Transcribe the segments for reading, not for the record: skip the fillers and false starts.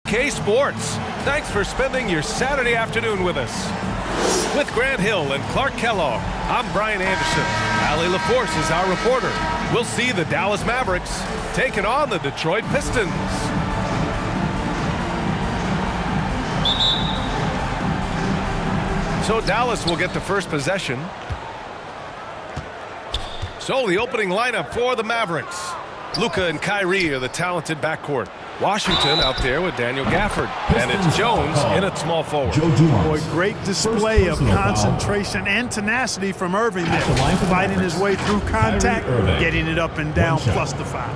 OK Sports. Thanks for spending your Saturday afternoon with us. With Grant Hill and Clark Kellogg, I'm Brian Anderson. Allie LaForce is our reporter. We'll see the Dallas Mavericks taking on the Detroit Pistons. So Dallas will get the first possession. So the opening lineup for the Mavericks. Luka and Kyrie are the talented backcourt. Washington out there with Daniel Gafford. And it's Jones in at small forward. Boy, great display of concentration and tenacity from Irving there. Fighting his way through contact, getting it up and down, plus the foul.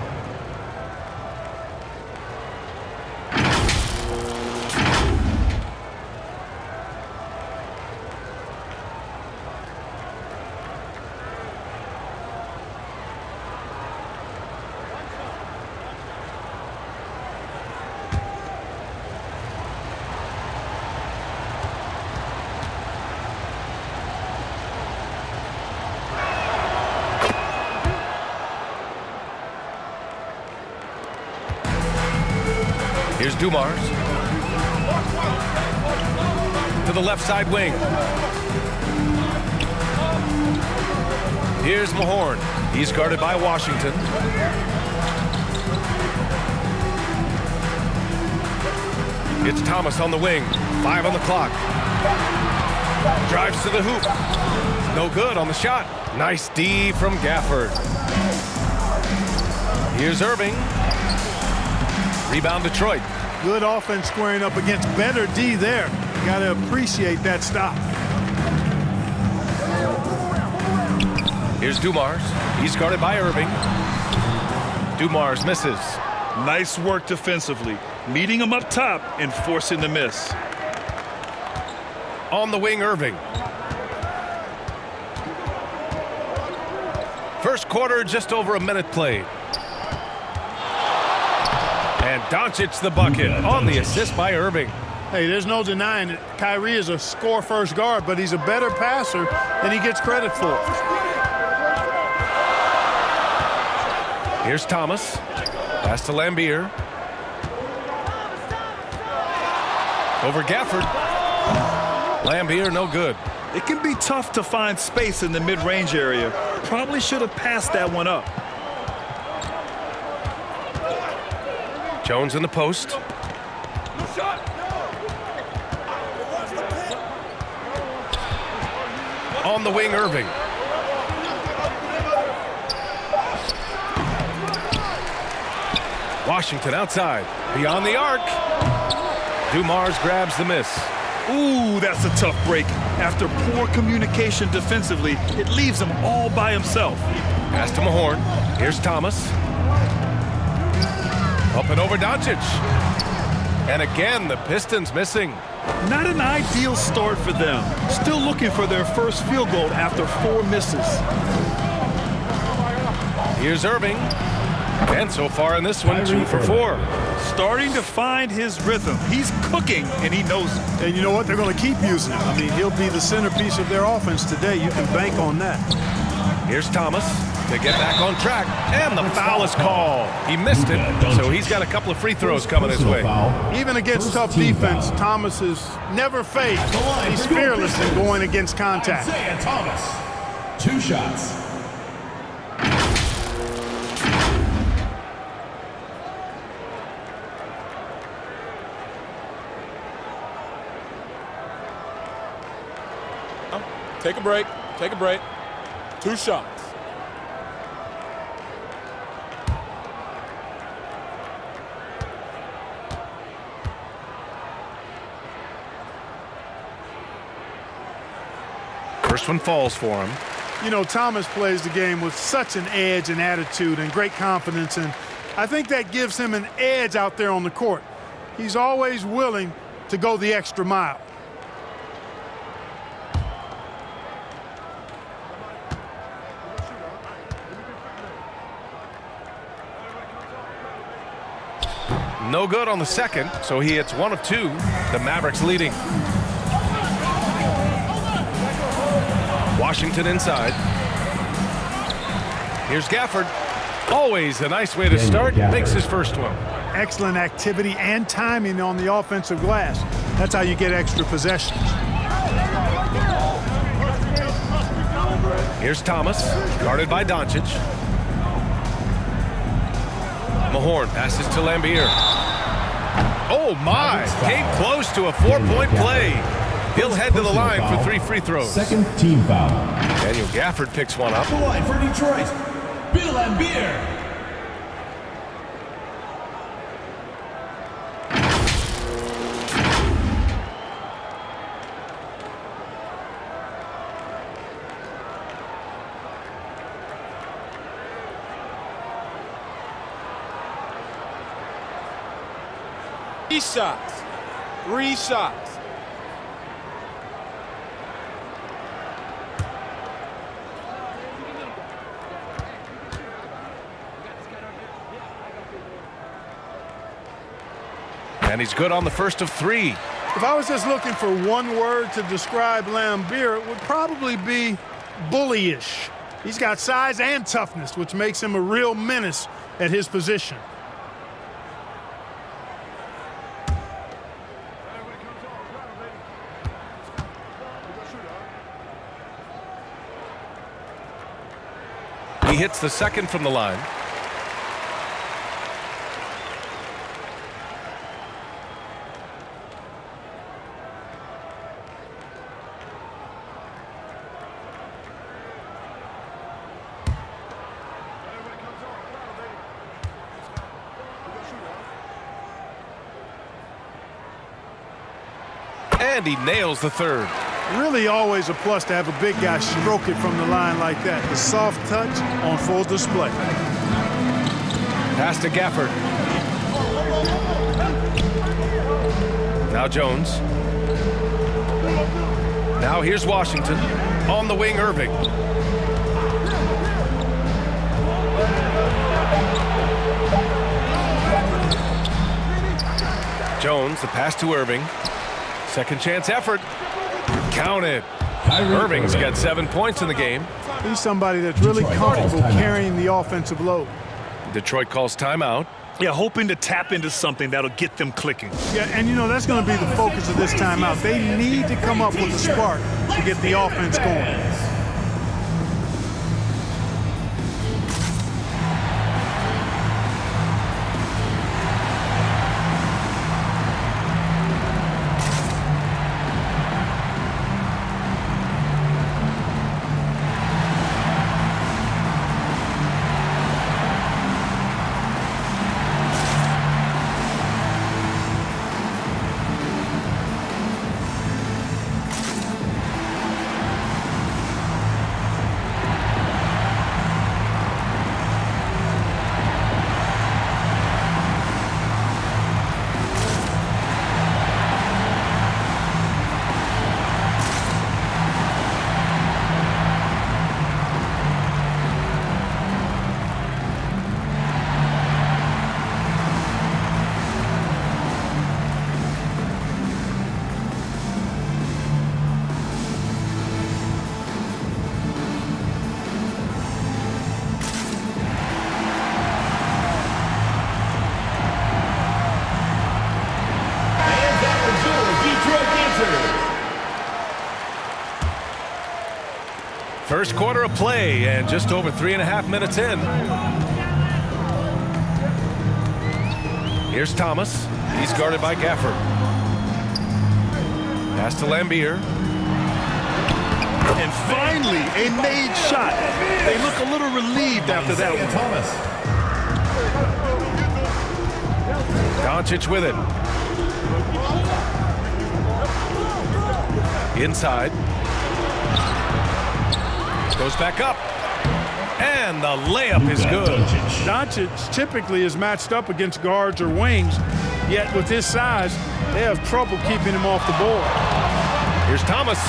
Here's Dumars. To the left side wing. Here's Mahorn. He's guarded by Washington. It's Thomas on the wing. 5 on the clock. Drives to the hoop. No good on the shot. Nice D from Gafford. Here's Irving. Rebound Detroit. Good offense squaring up against better D there. Got to appreciate that stop. Here's Dumars. He's guarded by Irving. Dumars misses. Nice work defensively, meeting him up top and forcing the miss. On the wing, Irving. First quarter, just over a minute played. And Doncic the bucket on the assist by Irving. Hey, there's no denying it. Kyrie is a score-first guard, but he's a better passer than he gets credit for. Here's Thomas. Pass to Lambier. Over Gafford. Lambier, no good. It can be tough to find space in the mid-range area. Probably should have passed that one up. Jones in the post. On the wing, Irving. Washington outside. Beyond the arc. Dumars grabs the miss. Ooh, that's a tough break. After poor communication defensively, it leaves him all by himself. Pass to Mahorn. Here's Thomas. Up and over Doncic. And again, the Pistons missing. Not an ideal start for them. Still looking for their first field goal after 4 misses. Here's Irving. And so far in this one, 2 for 4. Starting to find his rhythm. He's cooking, and he knows it. And you know what? They're going to keep using him. I mean, he'll be the centerpiece of their offense today. You can bank on that. Here's Thomas to get back on track, and the foul is called. He missed it, so he's got a couple of free throws coming his way. Even against tough defense, Thomas is never fazed. He's fearless in going against contact. Isiah Thomas, 2 shots. Take a break. Take a break. 2 shots. First one falls for him. You know, Thomas plays the game with such an edge and attitude and great confidence, and I think that gives him an edge out there on the court. He's always willing to go the extra mile. No good on the second, so he hits 1 of 2. The Mavericks leading. Washington inside. Here's Gafford. Always a nice way to start. Makes his first one. excellent activity and timing on the offensive glass. That's how you get extra possessions. Here's Thomas, guarded by Doncic. Mahorn passes to Lambier. Oh my, came close to a 4-point play. He'll head to the line for 3 free throws. Second team foul. Daniel Gafford picks one up. The line for Detroit, Bill Lambier. Shots. 3 shots. And he's good on the first of 3. If I was just looking for one word to describe Lambier, it would probably be bullyish. He's got size and toughness, which makes him a real menace at his position. He hits the second from the line. And he nails the third. Really always a plus to have a big guy stroke it from the line like that. The soft touch on full display. Pass to Gafford. Now Jones. Now here's Washington. On the wing, Irving. Jones, the pass to Irving. Second chance effort. Counted. Irving's got 7 points in the game. He's somebody that's really comfortable carrying the offensive load. Detroit calls timeout. Yeah, hoping to tap into something that'll get them clicking. Yeah, and you know, that's going to be the focus of this timeout. They need to come up with a spark to get the offense going. First quarter of play and just over 3.5 minutes in. Here's Thomas. He's guarded by Gafford. Pass to Lambier. And finally, a made shot. They look a little relieved after that one. Thomas. Doncic with it. Inside. Goes back up. And the layup is good. Doncic typically is matched up against guards or wings, yet with his size, they have trouble keeping him off the board. Here's Thomas.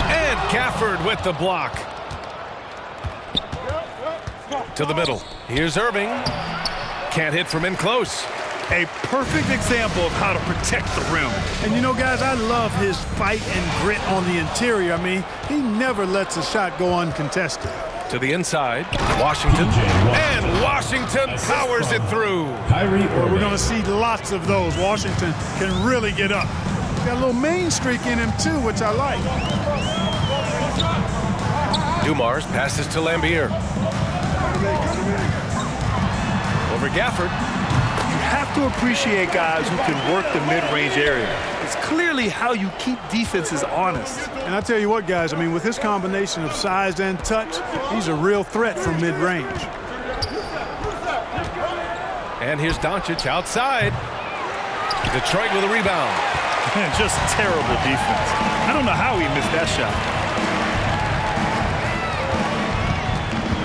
And Gafford with the block. To the middle. Here's Irving. Can't hit from in close. A perfect example of how to protect the rim. And you know, guys, I love his fight and grit on the interior. I mean, he never lets a shot go uncontested. To the inside, Washington. And Washington powers it through. We're going to see lots of those. Washington can really get up. Got a little main streak in him, too, which I like. Dumars passes to Lambier. Over Gafford. You have to appreciate guys who can work the mid-range area. It's clearly how you keep defenses honest. And I tell you what, guys, I mean, with his combination of size and touch, he's a real threat from mid-range. And here's Doncic outside. Detroit with a rebound. Just terrible defense. I don't know how he missed that shot.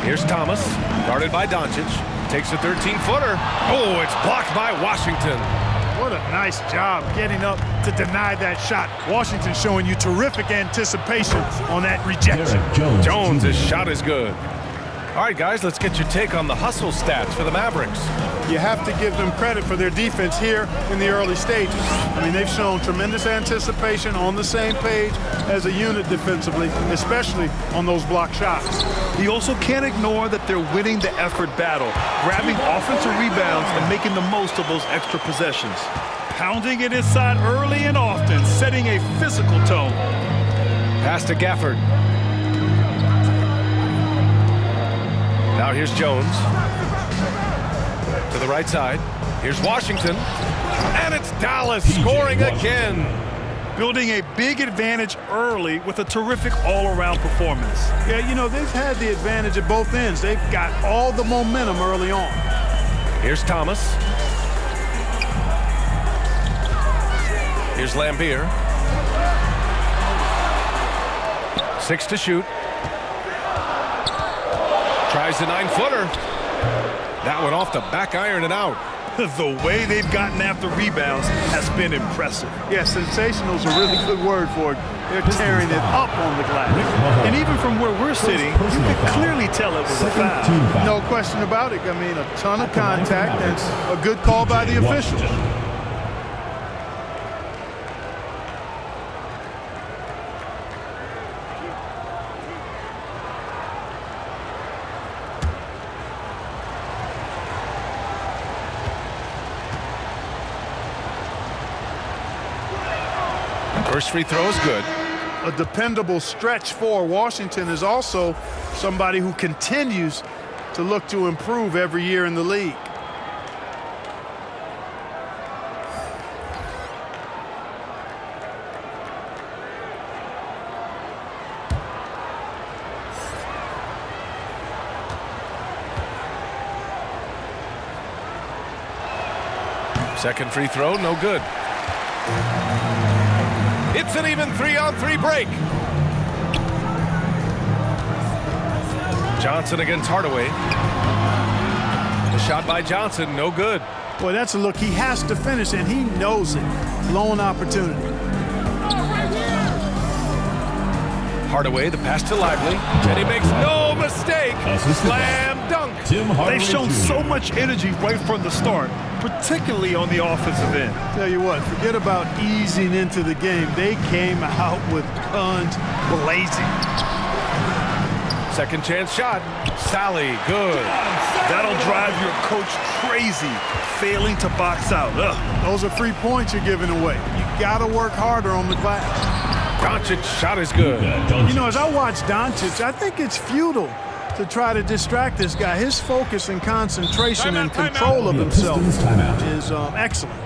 Here's Thomas, guarded by Doncic. Takes a 13-footer. Oh, it's blocked by Washington. What a nice job getting up to deny that shot. Washington showing you terrific anticipation on that rejection. Jones, his shot is good. All right, guys, let's get your take on the hustle stats for the Mavericks. You have to give them credit for their defense here in the early stages. I mean, they've shown tremendous anticipation, on the same page as a unit defensively, especially on those block shots. You also can't ignore that they're winning the effort battle, grabbing offensive rebounds and making the most of those extra possessions. Pounding it inside early and often, setting a physical tone. Pass to Gafford. Now here's Jones. To the right side. Here's Washington. And it's Dallas scoring again. Building a big advantage early with a terrific all-around performance. Yeah, you know, they've had the advantage at both ends. They've got all the momentum early on. Here's Thomas. Here's Lambier. 6 to shoot. Tries the 9-footer. That one off the back iron and out. The way they've gotten after rebounds has been impressive. Yeah, sensational is a really good word for it. They're tearing it up on the glass. And even from where we're sitting, you can clearly tell it was a foul. No question about it. I mean, a ton of contact and a good call by the officials. First free throw is good. A dependable stretch for Washington is also somebody who continues to look to improve every year in the league. Second free throw, no good. It's an even 3-on-3 break. Johnson against Hardaway. The shot by Johnson, no good. Boy, that's a look he has to finish, and he knows it. Blown opportunity. Hardaway, the pass to Lively, and he makes no mistake. Slam dunk. They've shown so much energy right from the start, particularly on the offensive end. Tell you what, forget about easing into the game. They came out with guns blazing. Second chance shot. Sally, good. That'll drive your coach crazy, failing to box out. Ugh. Those are free points you're giving away. You got to work harder on the glass. Doncic shot is good. You know, as I watch Doncic, I think it's futile to try to distract this guy. His focus and concentration and control of himself is excellent.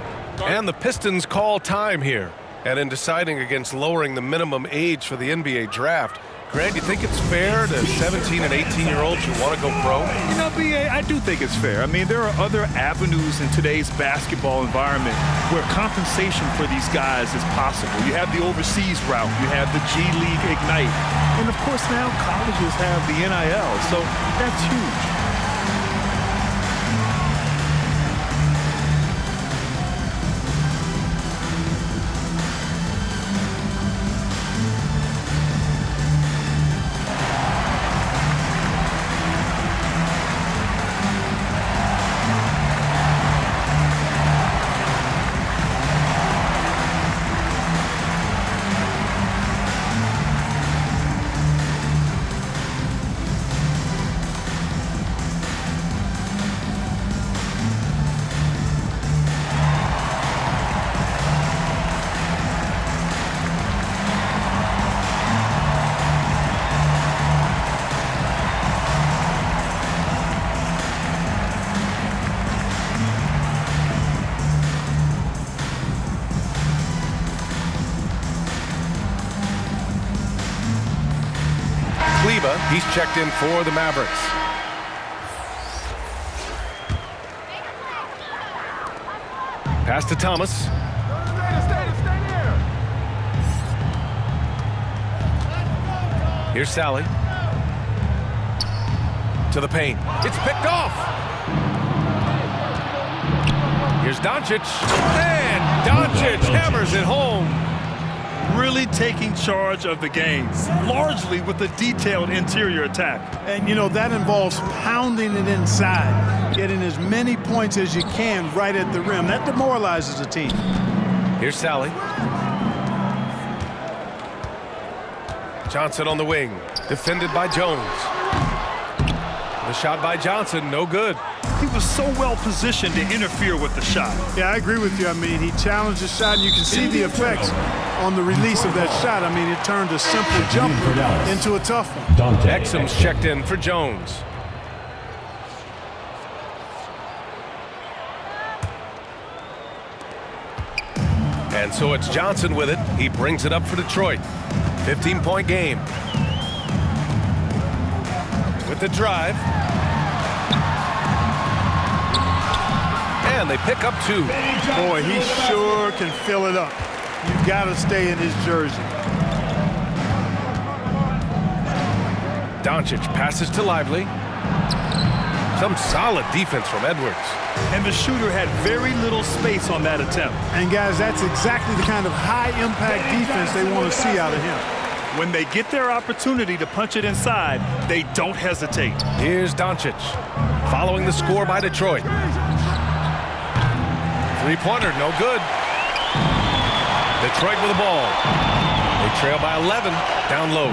And the Pistons call time here. And in deciding against lowering the minimum age for the NBA draft, Grant, you think it's fair to 17 and 18-year-olds who want to go pro? You know, B.A., I do think it's fair. I mean, there are other avenues in today's basketball environment where compensation for these guys is possible. You have the overseas route. You have the G League Ignite. And, of course, now colleges have the NIL, so that's huge. He's checked in for the Mavericks. Pass to Thomas. Here's Sally. To the paint. It's picked off. Here's Doncic. And Doncic hammers it home. Really taking charge of the game, largely with a detailed interior attack. And, you know, that involves pounding it inside, getting as many points as you can right at the rim. That demoralizes a team. Here's Sally. Johnson on the wing, defended by Jones. The shot by Johnson, no good. He was so well positioned to interfere with the shot. Yeah, I agree with you. I mean, he challenged the shot, and you can see the effects on the release of that shot. I mean, it turned a simple jumper into a tough one. Exum's checked in for Jones. And so it's Johnson with it. He brings it up for Detroit. 15-point game. With the drive. And they pick up 2. Boy, he sure can fill it up. You've got to stay in his jersey. Doncic passes to Lively. Some solid defense from Edwards. And the shooter had very little space on that attempt. And, guys, that's exactly the kind of high-impact defense they want to see out of him. When they get their opportunity to punch it inside, they don't hesitate. Here's Doncic, following the score by Detroit. Three-pointer, no good. Detroit with the ball. They trail by 11, down low.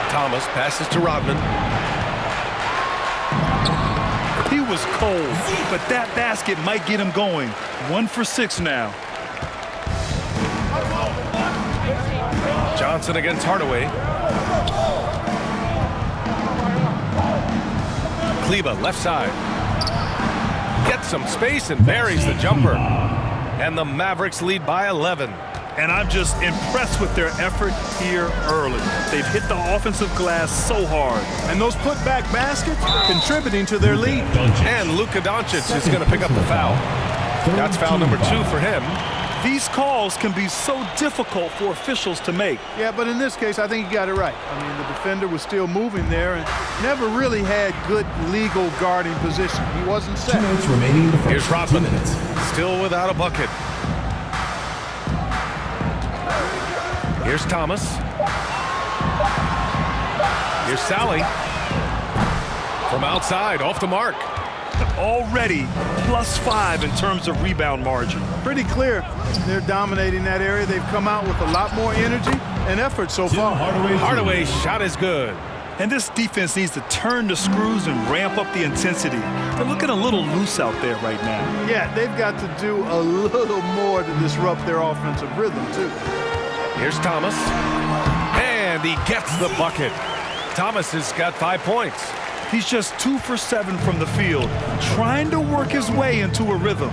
Thomas passes to Rodman. He was cold, but that basket might get him going. 1 for 6 now. Johnson against Hardaway. Kleba left side. Gets some space and buries the jumper. And the Mavericks lead by 11. And I'm just impressed with their effort here early. They've hit the offensive glass so hard. And those putback baskets contributing to their lead. And Luka Doncic is going to pick up the foul. That's foul number 2 for him. These calls can be so difficult for officials to make. Yeah, but in this case, I think he got it right. I mean, the defender was still moving there and never really had good legal guarding position. He wasn't set. 2 minutes remaining in the first. Here's Rodman, 2 minutes. still without a bucket. Here's Thomas. Here's Sally. From outside, off the mark. Already +5 in terms of rebound margin. Pretty clear they're dominating that area. They've come out with a lot more energy and effort so far. Hardaway's shot is good. And this defense needs to turn the screws and ramp up the intensity. They're looking a little loose out there right now. Yeah, they've got to do a little more to disrupt their offensive rhythm, too. Here's Thomas. And he gets the bucket. Thomas has got 5 points. He's just 2 for 7 from the field, trying to work his way into a rhythm.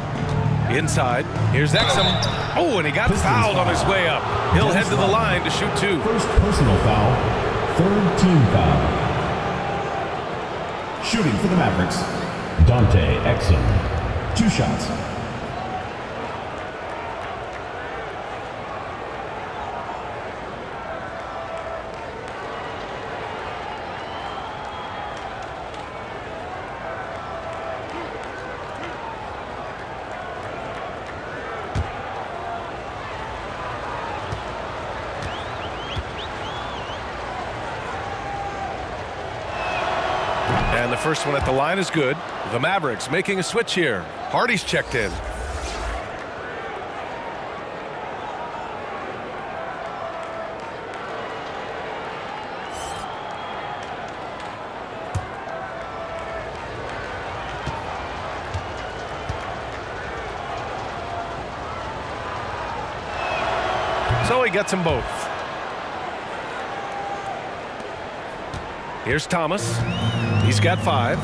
Inside, here's Exum. Oh, and he got fouled on his way up. He'll head to the line to shoot 2. First personal foul, 3rd team foul. Shooting for the Mavericks, Dante Exum. 2 shots. And the first one at the line is good. The Mavericks making a switch here. Hardy's checked in. So he gets them both. Here's Thomas. He's got 5.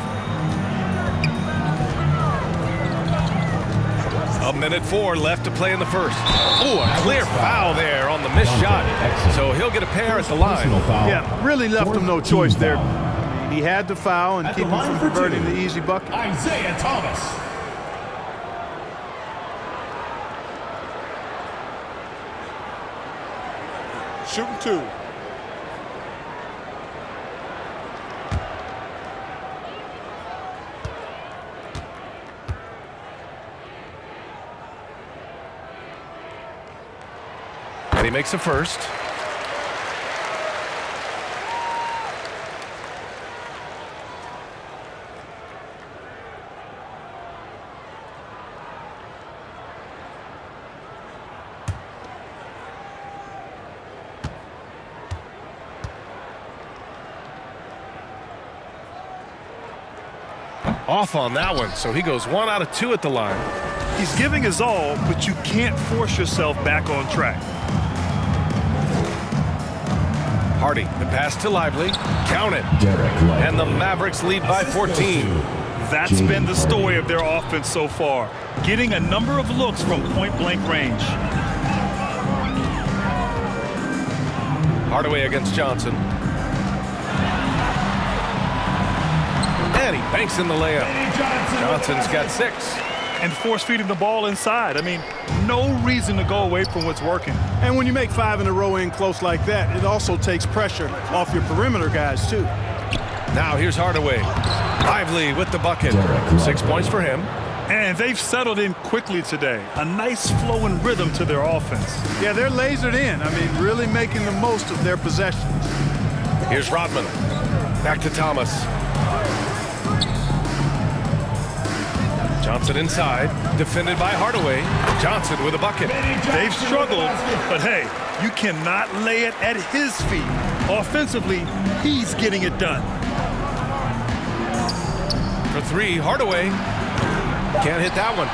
1:04 left to play in the first. Oh, a clear foul there on the missed shot. So he'll get a pair at the line. Yeah, really left him no choice there. He had to foul and keep him from converting the easy bucket. Isiah Thomas. Shooting 2. And he makes a first. Off on that one, so he goes 1 out of 2 at the line. He's giving his all, but you can't force yourself back on track. Hardy, the pass to Lively. Count it. And the Mavericks lead by 14. That's been the story of their offense so far, getting a number of looks from point-blank range. Hardaway against Johnson. And he banks in the layup. Johnson's got 6. And force-feeding the ball inside. I mean, no reason to go away from what's working. And when you make 5 in a row in close like that, it also takes pressure off your perimeter guys, too. Now here's Hardaway. Lively with the bucket. 6 points for him. And they've settled in quickly today. A nice flowing rhythm to their offense. Yeah, they're lasered in. I mean, really making the most of their possessions. Here's Rodman. Back to Thomas. Johnson inside, defended by Hardaway. Johnson with a bucket. They've struggled, but hey, you cannot lay it at his feet. Offensively, he's getting it done. For 3, Hardaway. Can't hit that one.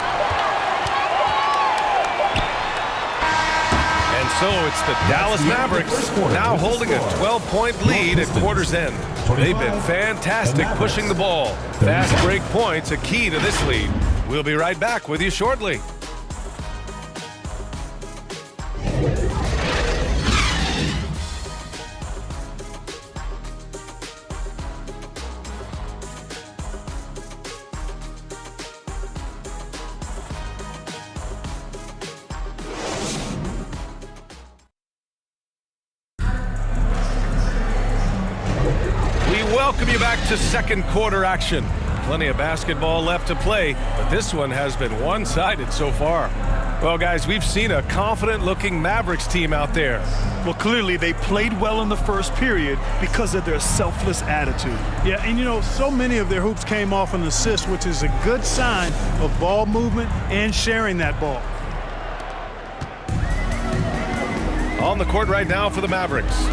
And so it's the Dallas Mavericks now holding a 12-point lead at quarter's end. They've been fantastic pushing the ball. Fast break points a key to this lead. We'll be right back with you shortly. Welcome you back to second quarter action. Plenty of basketball left to play, but this one has been one-sided so far. Well, guys, we've seen a confident-looking Mavericks team out there. Well, clearly they played well in the first period because of their selfless attitude. Yeah, and you know, so many of their hoops came off an assist, which is a good sign of ball movement and sharing that ball. On the court right now for the Mavericks.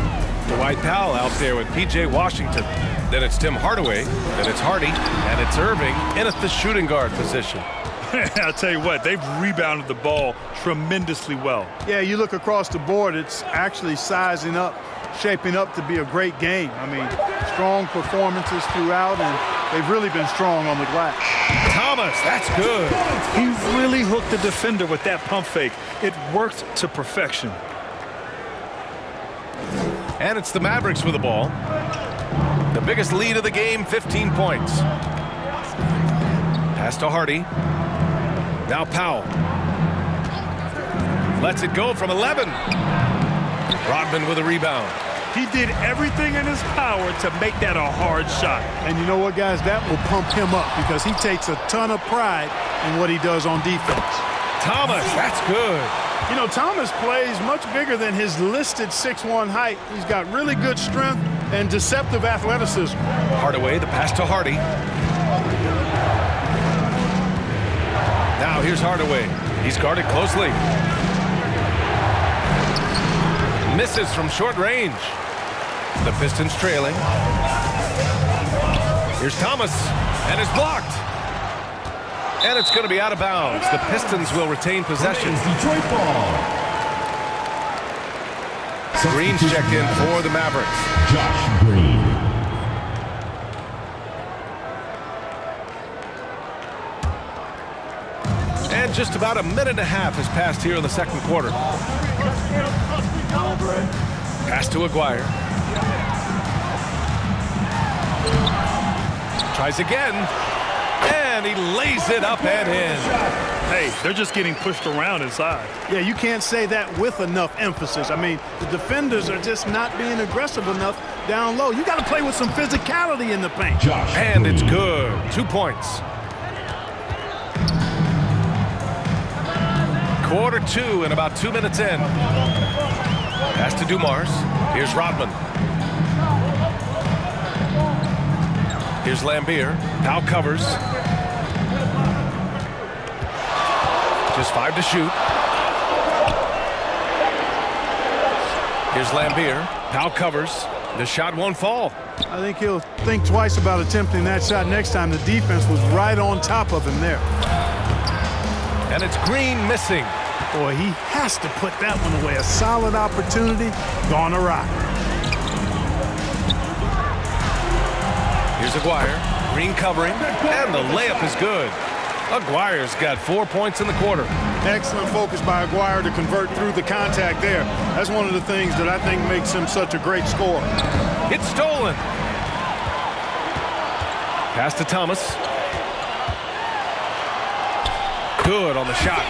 Dwight Powell out there with P.J. Washington. Then it's Tim Hardaway. Then it's Hardy. And it's Irving in at the shooting guard position. I'll tell you what, they've rebounded the ball tremendously well. Yeah, you look across the board, it's actually sizing up, shaping up to be a great game. I mean, strong performances throughout, and they've really been strong on the glass. Thomas, that's good. He really hooked the defender with that pump fake. It worked to perfection. And it's the Mavericks with the ball. The biggest lead of the game, 15 points. Pass to Hardy. Now Powell. Lets it go from 11. Rodman with a rebound. He did everything in his power to make that a hard shot. And you know what, guys? That will pump him up because he takes a ton of pride in what he does on defense. Thomas, that's good. You know, Thomas plays much bigger than his listed 6'1" height. He's got really good strength and deceptive athleticism. Hardaway, the pass to Hardy. Now here's Hardaway. He's guarded closely. Misses from short range. The Pistons trailing. Here's Thomas, and it's blocked. And it's going to be out of bounds. The Pistons will retain possession. Detroit ball. Green's checked in for the Mavericks. Josh Green. And And just about a minute and a half has passed here in the second quarter. Pass to Aguirre. Tries again. And he lays it up and in. Hey, they're just getting pushed around inside. Yeah, you can't say that with enough emphasis. I mean, the defenders are just not being aggressive enough down low. You got to play with some physicality in the paint. And it's good. 2 points. Quarter 2 and about 2 minutes in. Pass to Dumars. Here's Rodman. Here's Lambier. Powell covers. Just 5 to shoot. Here's Lambier. Powell covers. The shot won't fall. I think he'll think twice about attempting that shot next time. The defense was right on top of him there. And it's Green missing. Boy, he has to put that one away. A solid opportunity, gone awry. Here's Aguirre. Green covering, and the layup is good. Aguirre's got 4 points in the quarter. Excellent focus by Aguirre to convert through the contact there. That's one of the things that I think makes him such a great scorer. It's stolen. Pass to Thomas. Good on the shot.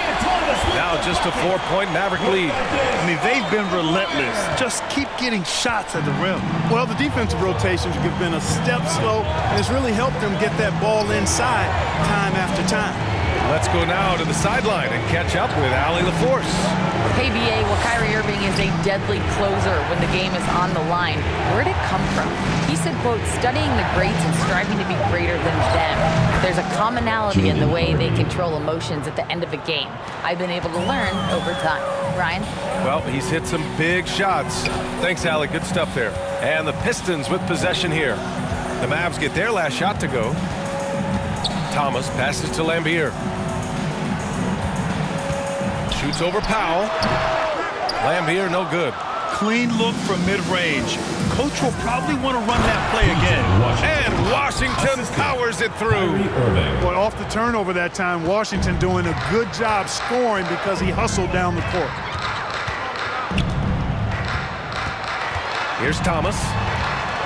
Now just a 4-point Maverick lead. I mean, they've been relentless. Just keep getting shots at the rim. Well, the defensive rotations have been a step slow, and it's really helped them get that ball inside time after time. Let's go now to the sideline and catch up with Allie LaForce. Hey, BA, well, Kyrie Irving is a deadly closer when the game is on the line. Where'd it come from? He said, quote, studying the greats and striving to be greater than them. There's a commonality in the way they control emotions at the end of a game. I've been able to learn over time. Ryan? Well, he's hit some big shots. Thanks, Allie. Good stuff there. And the Pistons with possession here. The Mavs get their last shot to go. Thomas passes to Lambier. Shoots over Powell. Lambier, no good. Clean look from mid-range. Coach will probably want to run that play again. And Washington powers it through. But off the turnover that time, Washington doing a good job scoring because he hustled down the court. Here's Thomas.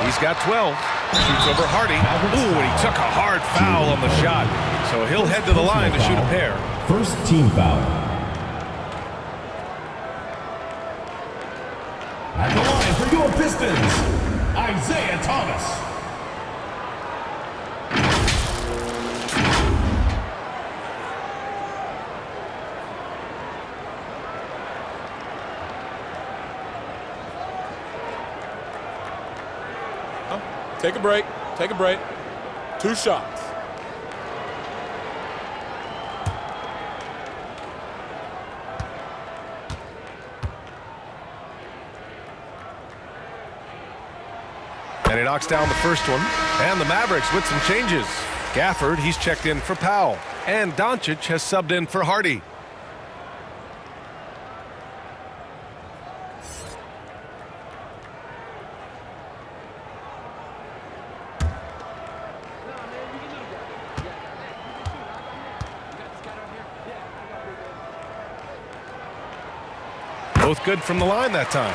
He's got 12. Shoots over Hardy. Ooh, and he took a hard foul on the shot. So he'll head to the line to shoot a pair. First team foul. At the line for your Pistons, Isiah Thomas. Take a break. Take a break. 2 shots. And he knocks down the first one. And the Mavericks with some changes. Gafford, he's checked in for Powell. And Doncic has subbed in for Hardy. Both good from the line that time.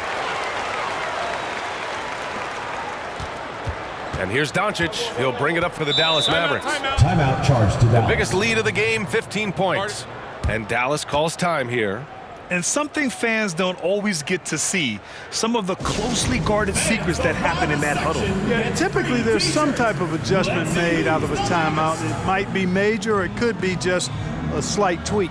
And here's Doncic. He'll bring it up for the Dallas Mavericks. Timeout charged to Dallas. Biggest lead of the game, 15 points. And Dallas calls time here. And something fans don't always get to see, some of the closely guarded secrets that happen in that huddle. Yeah, typically there's some type of adjustment made out of a timeout. It might be major, or it could be just a slight tweak.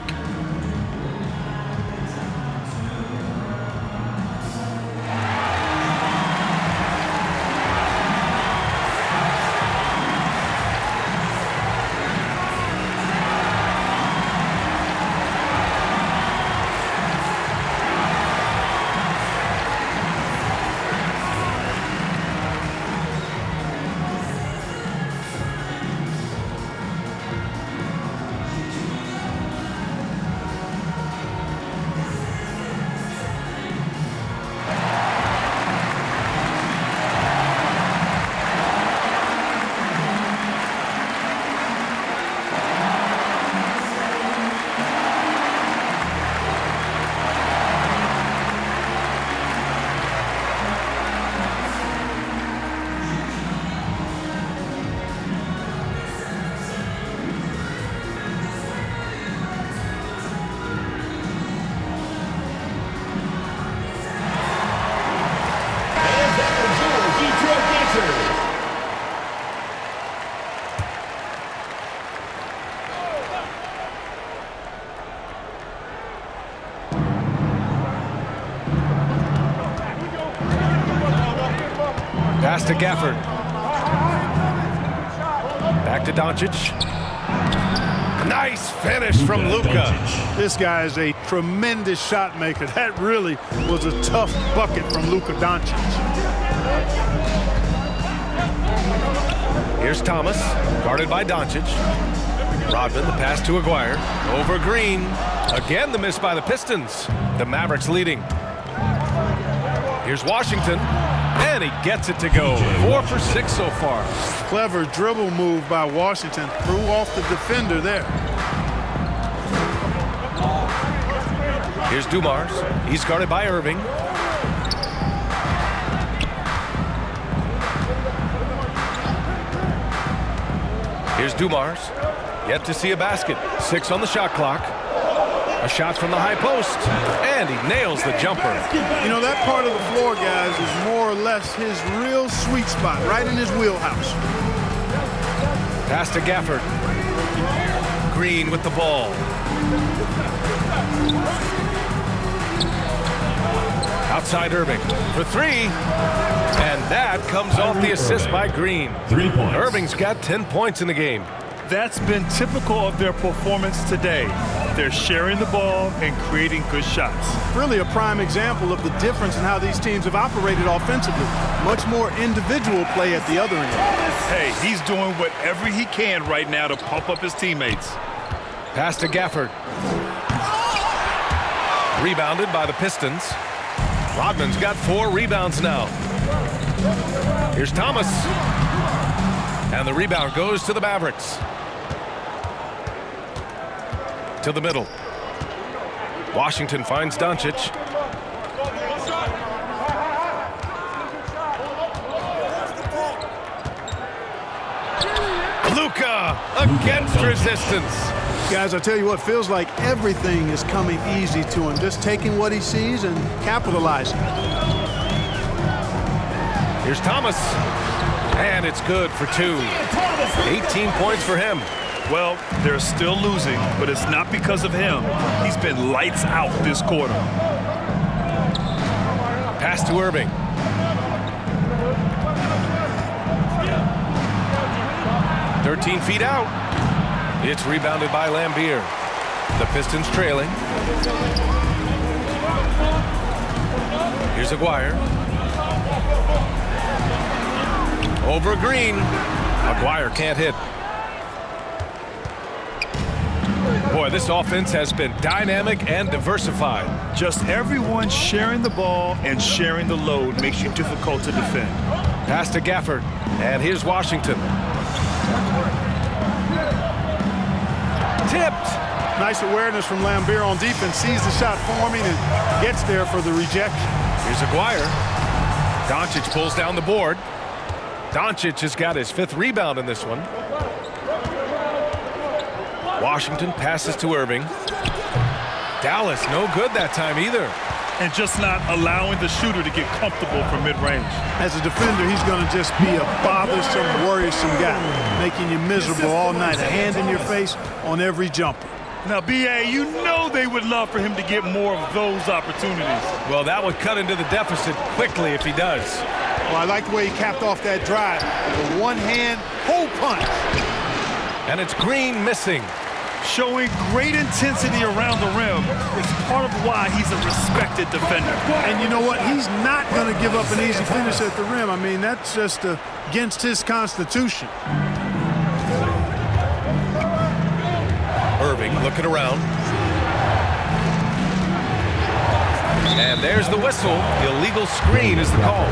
Pass to Gafford. Back to Doncic. Nice finish from Luka. This guy is a tremendous shot maker. That really was a tough bucket from Luka Doncic. Here's Thomas, guarded by Doncic. Rodman, the pass to Aguirre. Over Green. Again, the miss by the Pistons. The Mavericks leading. Here's Washington, and he gets it to go. 4 for 6 so far. Clever dribble move by Washington. Threw off the defender there. Here's Dumars. He's guarded by Irving. Here's Dumars. Yet to see a basket. 6 on the shot clock. A shot from the high post, and he nails the jumper. You know, that part of the floor, guys, is more or less his real sweet spot, right in his wheelhouse. Pass to Gafford. Green with the ball. Outside Irving for 3. And that comes off the assist by Green. 3 points. Irving's got 10 points in the game. That's been typical of their performance today. They're sharing the ball and creating good shots. Really a prime example of the difference in how these teams have operated offensively. Much more individual play at the other end. Hey, he's doing whatever he can right now to pump up his teammates. Pass to Gafford. Rebounded by the Pistons. Rodman's got 4 rebounds now. Here's Thomas. And the rebound goes to the Mavericks. To the middle. Washington finds Doncic. Luka against resistance. Guys, I tell you what, feels like everything is coming easy to him. Just taking what he sees and capitalizing. Here's Thomas. And it's good for 2. 18 points for him. Well, they're still losing, but it's not because of him. He's been lights out this quarter. Pass to Irving. "13 feet out. It's rebounded by Lambier. The Pistons trailing. Here's Aguirre. Over Green. Aguirre can't hit. Boy, this offense has been dynamic and diversified. Just everyone sharing the ball and sharing the load makes you difficult to defend. Pass to Gafford. And here's Washington. Tipped. Nice awareness from Lambier on defense. Sees the shot forming and gets there for the rejection. Here's Aguirre. Doncic pulls down the board. Doncic has got his 5th rebound in this one. Washington passes to Irving. Dallas no good that time either. And just not allowing the shooter to get comfortable from mid-range. As a defender, he's going to just be a bothersome, worrisome guy, making you miserable all night, a hand in your face on every jumper. Now, B.A., you know they would love for him to get more of those opportunities. Well, that would cut into the deficit quickly if he does. Well, I like the way he capped off that drive. The one-hand hole punch. And it's Green missing. Showing great intensity around the rim is part of why he's a respected defender. And you know what? He's not going to give up an easy finish at the rim. I mean, that's just against his constitution. Irving looking around. And there's the whistle. Illegal screen is the call.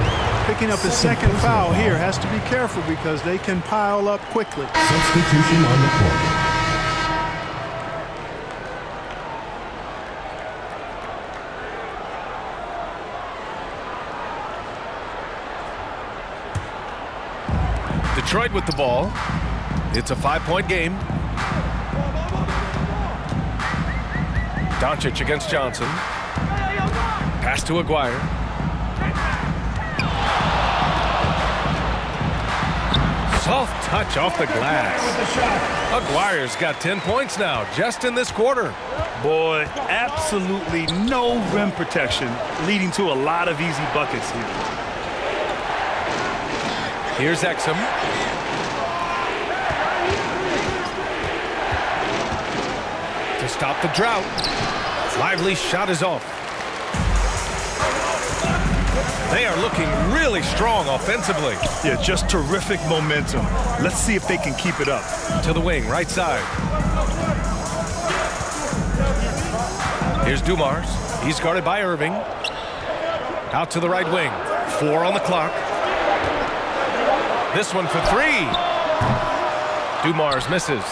Picking up his 2nd foul here. Has to be careful because they can pile up quickly. Substitution on the court. Detroit with the ball. It's a 5-point game. Doncic against Johnson. Pass to Aguirre. Soft touch off the glass. Aguirre's got 10 points now, just in this quarter. Boy, absolutely no rim protection, leading to a lot of easy buckets here. Here's Exum. To stop the drought. Lively's shot is off. They are looking really strong offensively. Yeah, just terrific momentum. Let's see if they can keep it up. To the wing, right side. Here's Dumars. He's guarded by Irving. Out to the right wing. 4 on the clock. This one for 3. Dumars misses.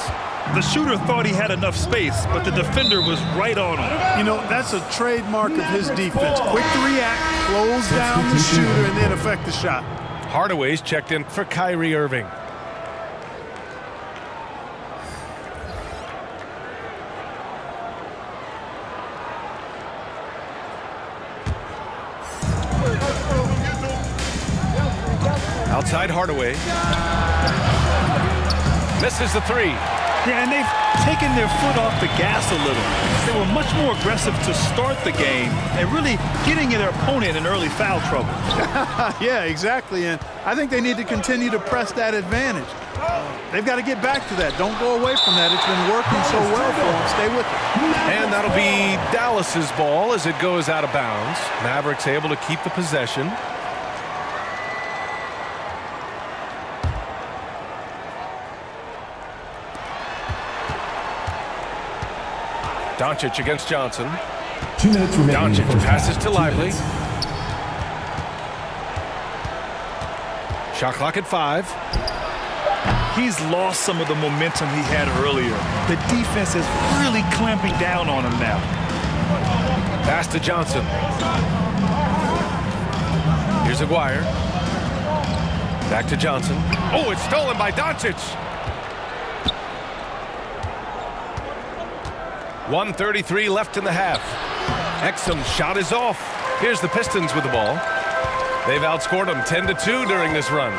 The shooter thought he had enough space, but the defender was right on him. You know, that's a trademark of his defense. Quick to react, close down the shooter, and then affect the shot. Hardaway's checked in for Kyrie Irving. Outside Hardaway. Misses the 3. Yeah, and they've taken their foot off the gas a little. They were much more aggressive to start the game and really getting their opponent in early foul trouble. Yeah, exactly. And I think they need to continue to press that advantage. They've got to get back to that. Don't go away from that. It's been working so well for them. Stay with it. And that'll be Dallas's ball as it goes out of bounds. Mavericks able to keep the possession. Doncic against Johnson. 2 minutes remaining. Doncic passes to Lively. Shot clock at 5. He's lost some of the momentum he had earlier. The defense is really clamping down on him now. Pass to Johnson. Here's Aguirre. Back to Johnson. Oh, it's stolen by Doncic. 1:33 left in the half. Exum's shot is off. Here's the Pistons with the ball. They've outscored them 10-2 during this run.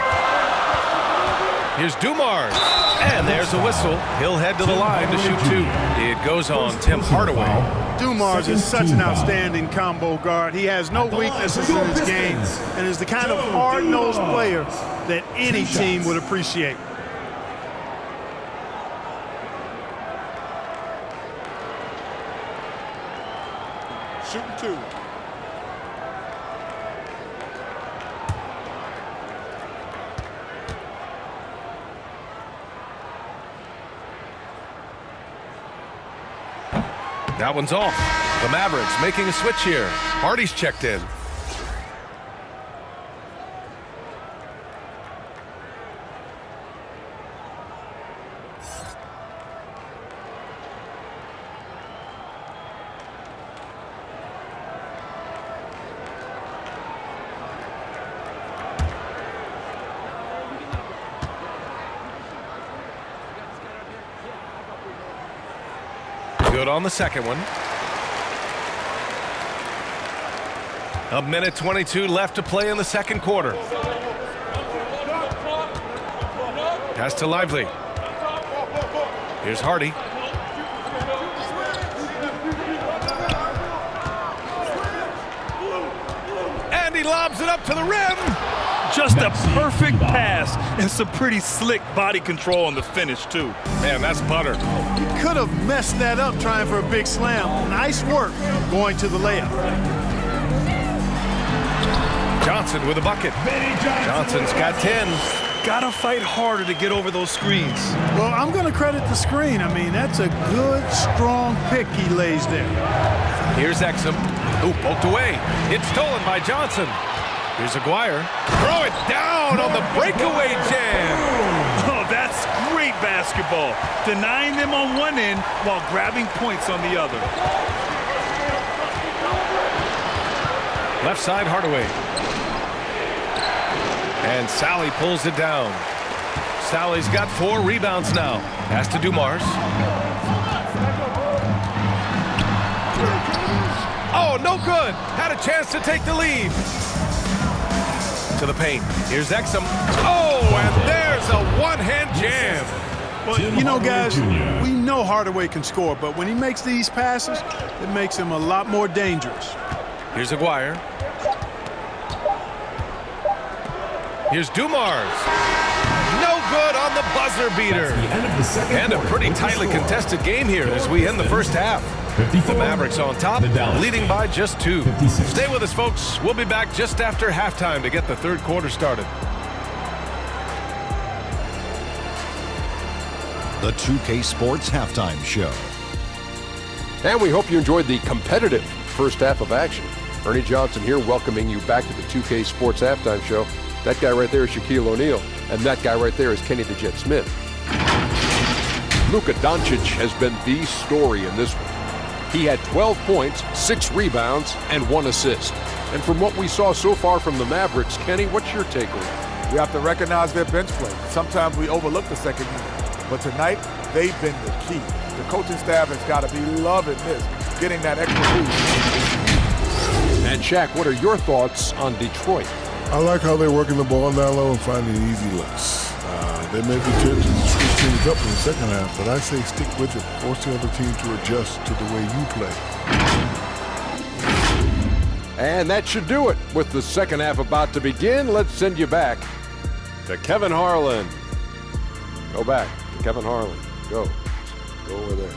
Here's Dumars. And there's a whistle. He'll head to the line to shoot 2. It goes on Tim Hardaway. Dumars is such an outstanding combo guard. He has no weaknesses in his game and is the kind of hard-nosed player that any team would appreciate. Shooting 2. That one's off. The Mavericks making a switch here. Hardy's checked in. Good on the second one. 1:22 left to play in the second quarter. Pass to Lively. Here's Hardy. And he lobs it up to the rim. Just a perfect pass and some pretty slick body control on the finish, too. Man, that's butter. He could have messed that up trying for a big slam. Nice work going to the layup. Johnson with a bucket. Johnson's got 10. Gotta fight harder to get over those screens. Well, I'm going to credit the screen. I mean, that's a good, strong pick he lays there. Here's Exum. Ooh, poked away. It's stolen by Johnson. Here's Aguirre. Throw it down on the breakaway jam. Oh, that's great basketball. Denying them on one end while grabbing points on the other. Left side, Hardaway. And Sally pulls it down. Sally's got 4 rebounds now. Pass to Dumars. Oh, no good. Had a chance to take the lead. To the paint. Here's Exum. Oh, and there's a one-hand jam. Well, you know, guys, we know Hardaway can score, but when he makes these passes, it makes him a lot more dangerous. Here's Aguirre. Here's Dumars. No good on the buzzer beater. And a pretty tightly contested game here as we end the first half. The Mavericks on top, leading by just 2. Stay with us, folks. We'll be back just after halftime to get the third quarter started. The 2K Sports Halftime Show. And we hope you enjoyed the competitive first half of action. Ernie Johnson here welcoming you back to the 2K Sports Halftime Show. That guy right there is Shaquille O'Neal, and that guy right there is Kenny the Jet Smith. Luka Doncic has been the story in this one. He had 12 points, 6 rebounds, and 1 assist. And from what we saw so far from the Mavericks, Kenny, what's your takeaway? We have to recognize their bench play. Sometimes we overlook the second unit, but tonight they've been the key. The coaching staff has got to be loving this, getting that extra boost. And Shaq, what are your thoughts on Detroit? I like how they're working the ball down low and finding easy looks. They may be tempted to switch things up in the second half, but I say stick with it. Force the other team to adjust to the way you play. And that should do it. With the second half about to begin, let's send you back to Kevin Harlan. Go back to Kevin Harlan. Go over there.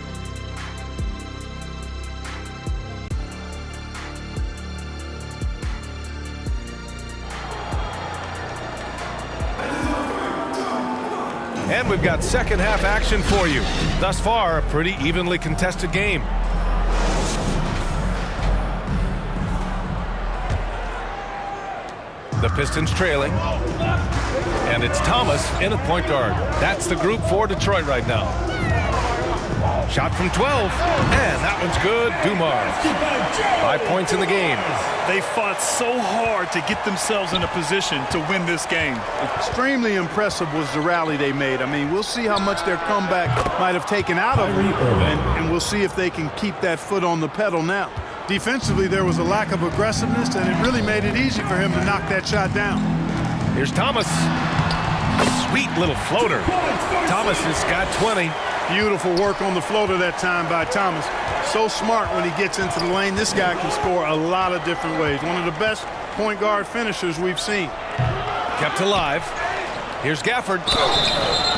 And we've got second half action for you. Thus far, a pretty evenly contested game. The Pistons trailing. And it's Thomas in at point guard. That's the group for Detroit right now. Shot from 12, and that one's good. Dumars. 5 points in the game. They fought so hard to get themselves in a position to win this game. Extremely impressive was the rally they made. I mean, we'll see how much their comeback might have taken out of them, and we'll see if they can keep that foot on the pedal now. Defensively, there was a lack of aggressiveness, and it really made it easy for him to knock that shot down. Here's Thomas. Sweet little floater. Thomas has got 20. Beautiful work on the floater that time by Thomas. So smart when he gets into the lane. This guy can score a lot of different ways. One of the best point guard finishers we've seen. Kept alive. Here's Gafford.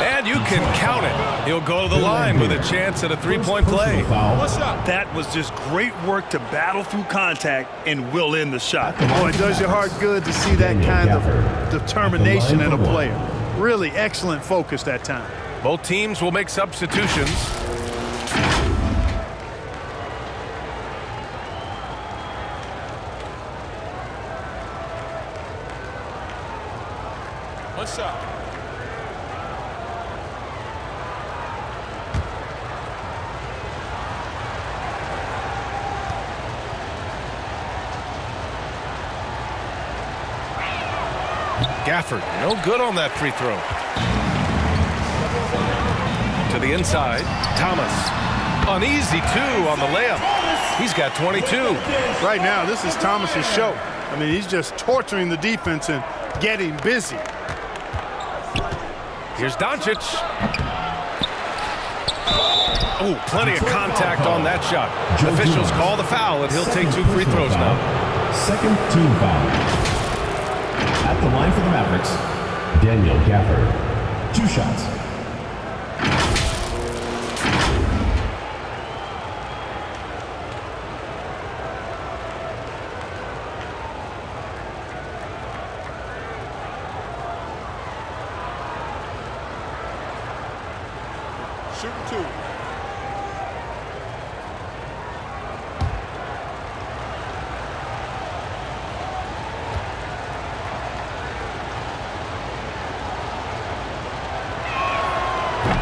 And you can count it. He'll go to the line with a chance at a three-point play. That was just great work to battle through contact and will end the shot. Oh, it does your heart good to see that kind of determination in a player. Really excellent focus that time. Both teams will make substitutions. One shot. Gafford, no good on that free throw. To the inside, Thomas. An easy 2 on the layup. He's got 22. Right now, this is Thomas's show. I mean, he's just torturing the defense and getting busy. Here's Doncic. Oh, plenty of contact on that shot. Officials call the foul, and he'll take 2 free throws now. Second team foul. At the line for the Mavericks, Daniel Gafford. 2 shots. Shooting 2.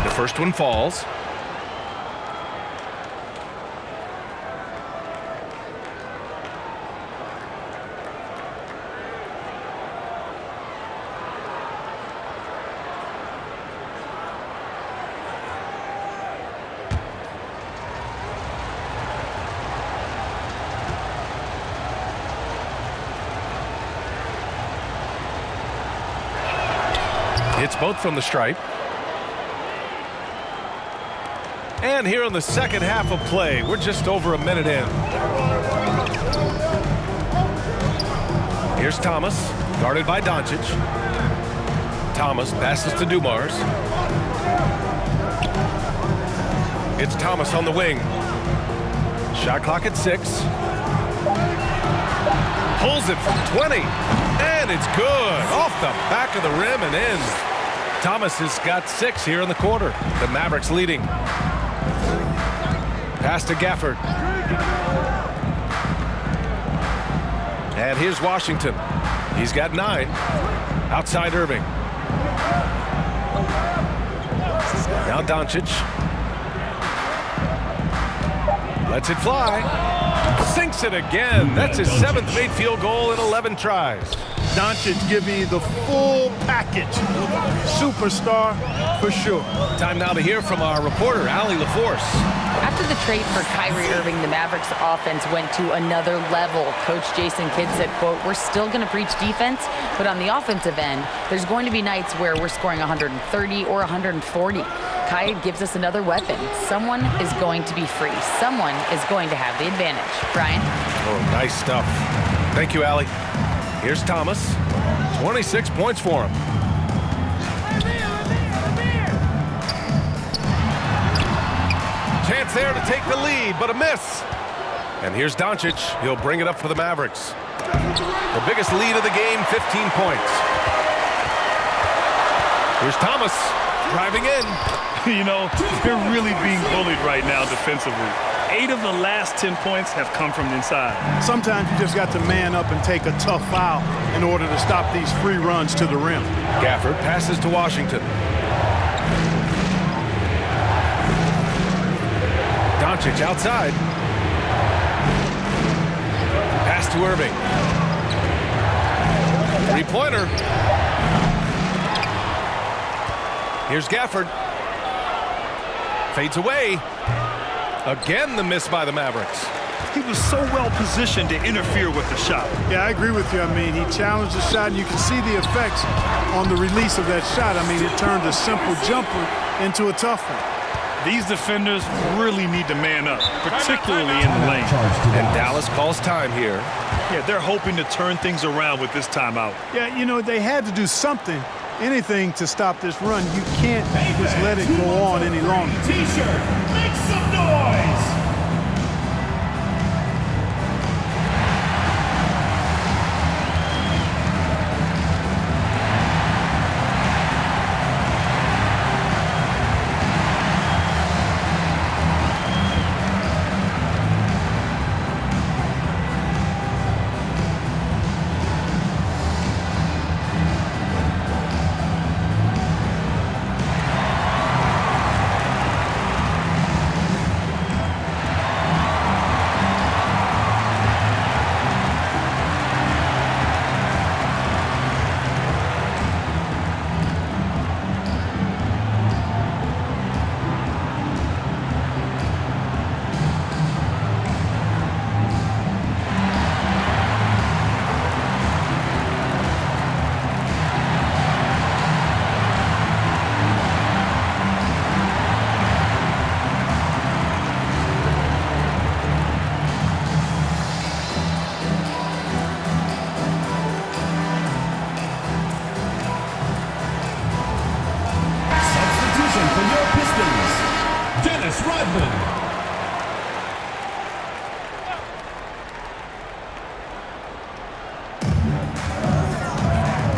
The first one falls. Hits both from the stripe. And here in the second half of play, we're just over a minute in. Here's Thomas, guarded by Doncic. Thomas passes to Dumars. It's Thomas on the wing. Shot clock at 6. Pulls it from 20. And it's good. Off the back of the rim and in. Thomas has got 6 here in the quarter. The Mavericks leading. Pass to Gafford. And here's Washington. He's got 9. Outside Irving. Now Doncic. Lets it fly. Sinks it again. That's his 7th made field goal in 11 tries. Doncic give me the full package. Superstar for sure. Time now to hear from our reporter, Allie LaForce. After the trade for Kyrie Irving, the Mavericks offense went to another level. Coach Jason Kidd said, quote, "We're still going to preach defense, but on the offensive end, there's going to be nights where we're scoring 130 or 140. Kai gives us another weapon. Someone is going to be free. Someone is going to have the advantage." Brian? Oh, nice stuff. Thank you, Allie. Here's Thomas. 26 points for him. Chance there to take the lead, but a miss. And here's Doncic. He'll bring it up for the Mavericks. The biggest lead of the game, 15 points. Here's Thomas driving in. You know, they're really being bullied right now defensively. 8 of the last 10 points have come from inside. Sometimes you just got to man up and take a tough foul in order to stop these free runs to the rim. Gafford passes to Washington. Doncic outside. Pass to Irving. 3-pointer. Here's Gafford. Fades away. Again, the miss by the Mavericks. He was so well positioned to interfere with the shot. Yeah, I agree with you. I mean, he challenged the shot, and you can see the effects on the release of that shot. I mean, it turned a simple jumper into a tough one. These defenders really need to man up, particularly in the lane. And Dallas calls time here. Yeah, they're hoping to turn things around with this timeout. Yeah, you know, they had to do something, anything to stop this run. You can't just let it go on any longer. T-shirt, make some noise!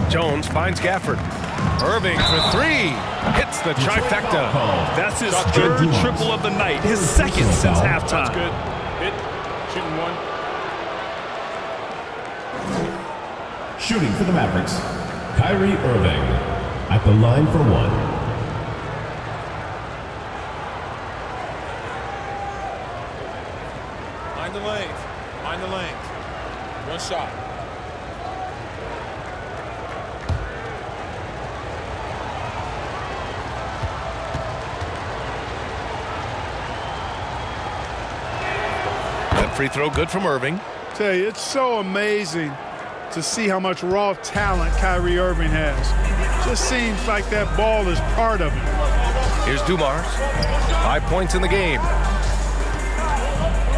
Jones finds Gafford. Irving for 3. Hits the trifecta. That's his 3rd triple of the night. His 2nd since halftime. That's good. Hit. Shooting 1. Shooting for the Mavericks, Kyrie Irving at the line for 1. Mind the lanes. Mind the lanes. 1 shot. That free throw good from Irving. Tell you, it's so amazing to see how much raw talent Kyrie Irving has. Just seems like that ball is part of it. Here's Dumars. 5 points in the game.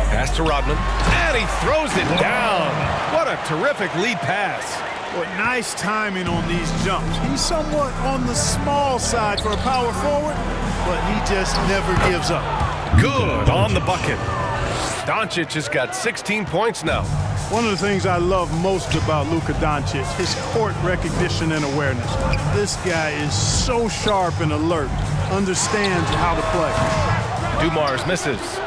Pass to Rodman, and he throws it down. What a terrific lead pass. Well, nice timing on these jumps. He's somewhat on the small side for a power forward, but he just never gives up. Good on the bucket. Doncic has got 16 points now. One of the things I love most about Luka Doncic, his court recognition and awareness. This guy is so sharp and alert, understands how to play. Dumars misses.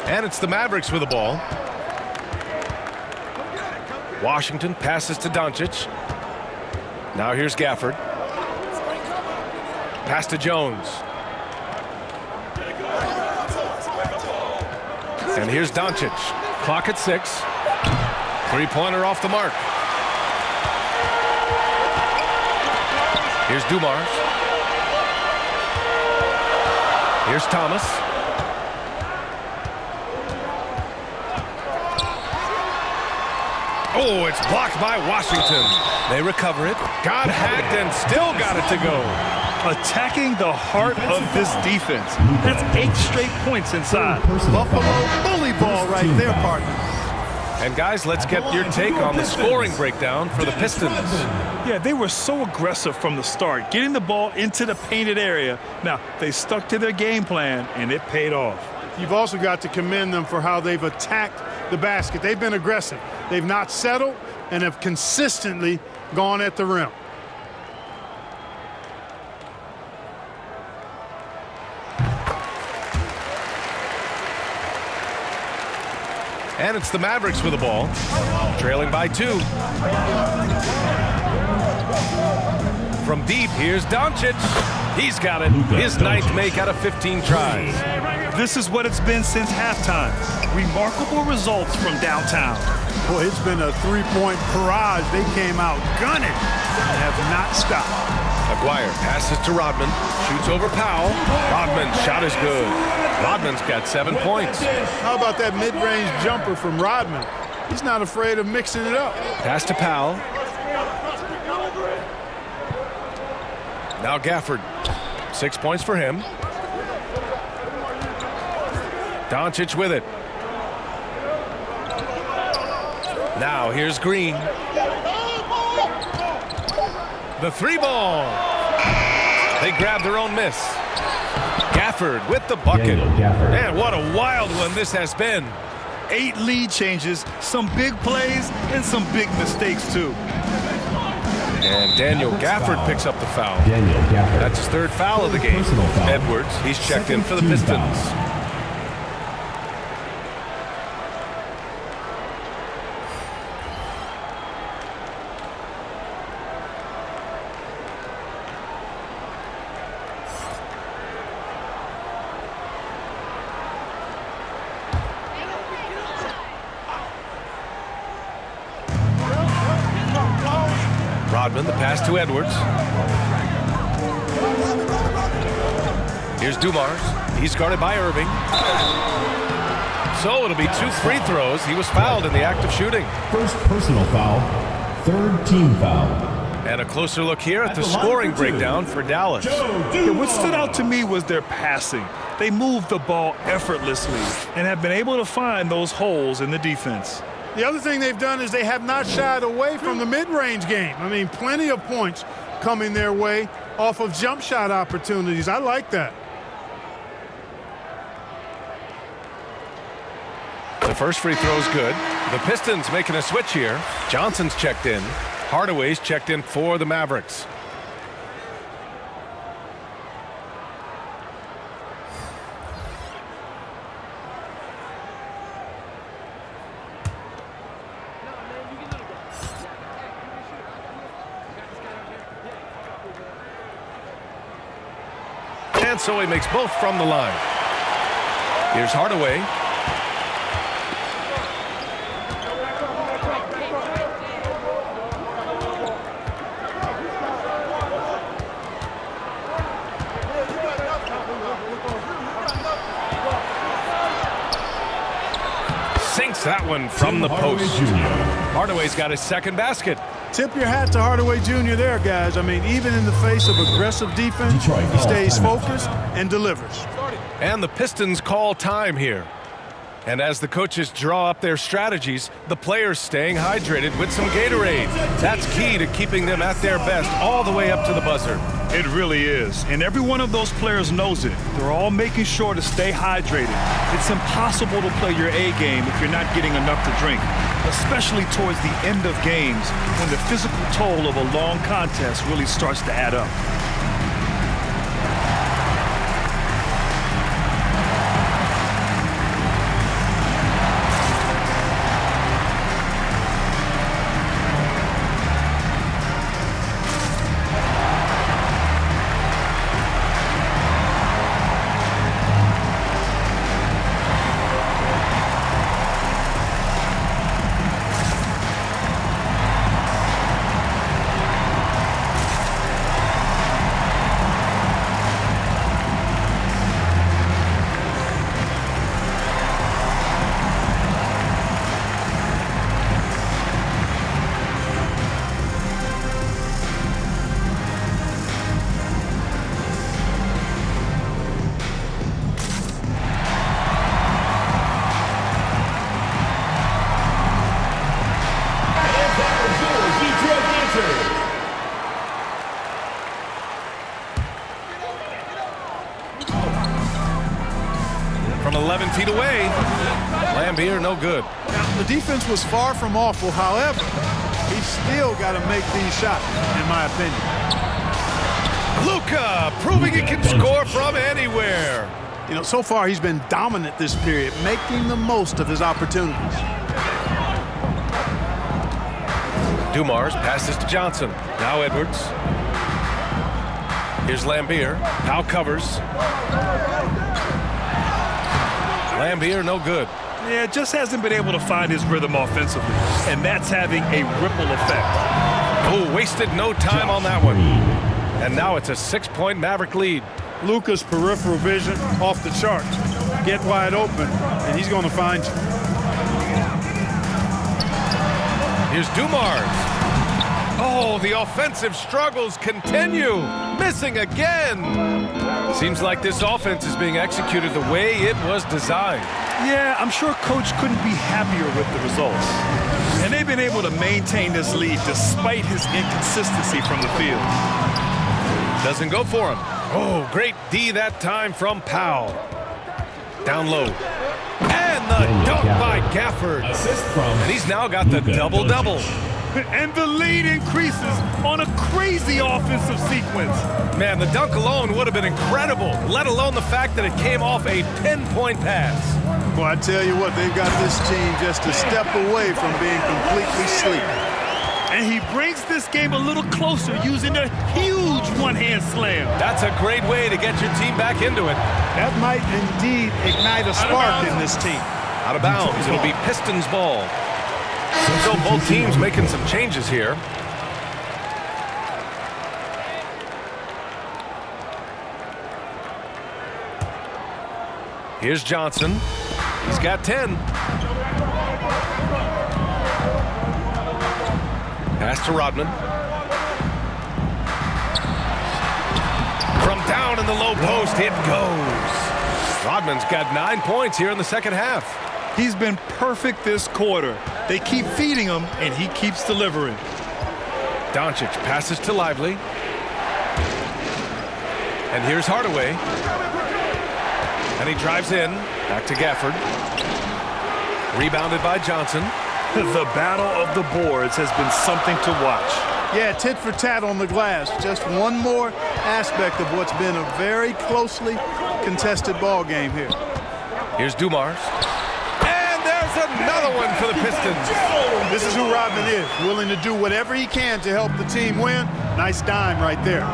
And it's the Mavericks with the ball. Washington passes to Doncic. Now here's Gafford. Pass to Jones. And here's Doncic. Clock at 6. Three-pointer off the mark. Here's Dumars. Here's Thomas. Oh, it's blocked by Washington. They recover it. Got hacked and still got it to go. Attacking the heart of this defense. That's 8 straight points inside. Buffalo bully ball right there, partner. And guys, let's get your take on the scoring breakdown for the Pistons. Yeah, they were so aggressive from the start, getting the ball into the painted area. Now, they stuck to their game plan, and it paid off. You've also got to commend them for how they've attacked the basket. They've been aggressive. They've not settled and have consistently gone at the rim. And it's the Mavericks with the ball, trailing by 2. From deep, here's Doncic. He's got it. His 9th make out of 15 tries. This is what it's been since halftime. Remarkable results from downtown. Boy, it's been a three-point barrage. They came out gunning and have not stopped. Maguire passes to Rodman, shoots over Powell. Rodman's shot is good. Rodman's got 7 points. How about that mid-range jumper from Rodman? He's not afraid of mixing it up. Pass to Powell. Now Gafford. 6 points for him. Doncic with it. Now here's Green. The 3-ball. They grab their own miss. Gafford with the bucket. Man, what a wild one this has been. 8 lead changes, some big plays, and some big mistakes too. And Daniel Gafford picks up the foul. That's his 3rd foul of the game. Edwards, he's checked in for the Pistons. Rodman, the pass to Edwards. Here's Dumars. He's guarded by Irving. So it'll be 2 free throws. He was fouled in the act of shooting. First personal foul, 3rd team foul. And a closer look here at the scoring breakdown for Dallas. Yeah, what stood out to me was their passing. They moved the ball effortlessly and have been able to find those holes in the defense. The other thing they've done is they have not shied away from the mid-range game. I mean, plenty of points coming their way off of jump shot opportunities. I like that. The first free throw is good. The Pistons making a switch here. Johnson's checked in. Hardaway's checked in for the Mavericks. And so he makes both from the line. Here's Hardaway. Sinks that one from the post. Hardaway's got his 2nd basket. Tip your hat to Hardaway Jr. there, guys. I mean, even in the face of aggressive defense, he stays focused and delivers. And the Pistons call time here. And as the coaches draw up their strategies, the players staying hydrated with some Gatorade. That's key to keeping them at their best all the way up to the buzzer. It really is. And every one of those players knows it. They're all making sure to stay hydrated. It's impossible to play your A game if you're not getting enough to drink, especially towards the end of games when the physical toll of a long contest really starts to add up. From 11 feet away, Lambier no good. Now, the defense was far from awful. However, he's still got to make these shots, in my opinion. Luka proving he can score from anywhere. You know, so far he's been dominant this period, making the most of his opportunities. Dumars passes to Johnson. Now Edwards. Here's Lambier. Now covers. Lambier no good. Yeah, just hasn't been able to find his rhythm offensively, and that's having a ripple effect. Oh, wasted no time on that one. And now it's a 6-point Maverick lead. Luka's peripheral vision off the charts. Get wide open, and he's going to find you. Here's Dumars. Oh, the offensive struggles continue. Missing again. Seems like this offense is being executed the way it was designed. Yeah, I'm sure Coach couldn't be happier with the results. And they've been able to maintain this lead despite his inconsistency from the field. Doesn't go for him. Oh, great D that time from Powell. Down low. And the dunk by Gafford. And he's now got the double-double. And the lead increases on a crazy offensive sequence. Man, the dunk alone would have been incredible, let alone the fact that it came off a pinpoint pass. Well, I tell you what, they've got this team just a step away from being completely asleep. And he brings this game a little closer using a huge one-hand slam. That's a great way to get your team back into it. That might indeed ignite a spark in this team. Out of bounds, it'll be Pistons ball. So both teams making some changes here. Here's Johnson. He's got 10. Pass to Rodman. From down in the low post, it goes. Rodman's got 9 points here in the second half. He's been perfect this quarter. They keep feeding him, and he keeps delivering. Doncic passes to Lively. And here's Hardaway. And he drives in. Back to Gafford. Rebounded by Johnson. The battle of the boards has been something to watch. Yeah, tit for tat on the glass. Just one more aspect of what's been a very closely contested ball game here. Here's Dumars. Another one for the Pistons. This is who Rodman is, willing to do whatever he can to help the team win. Nice dime right there.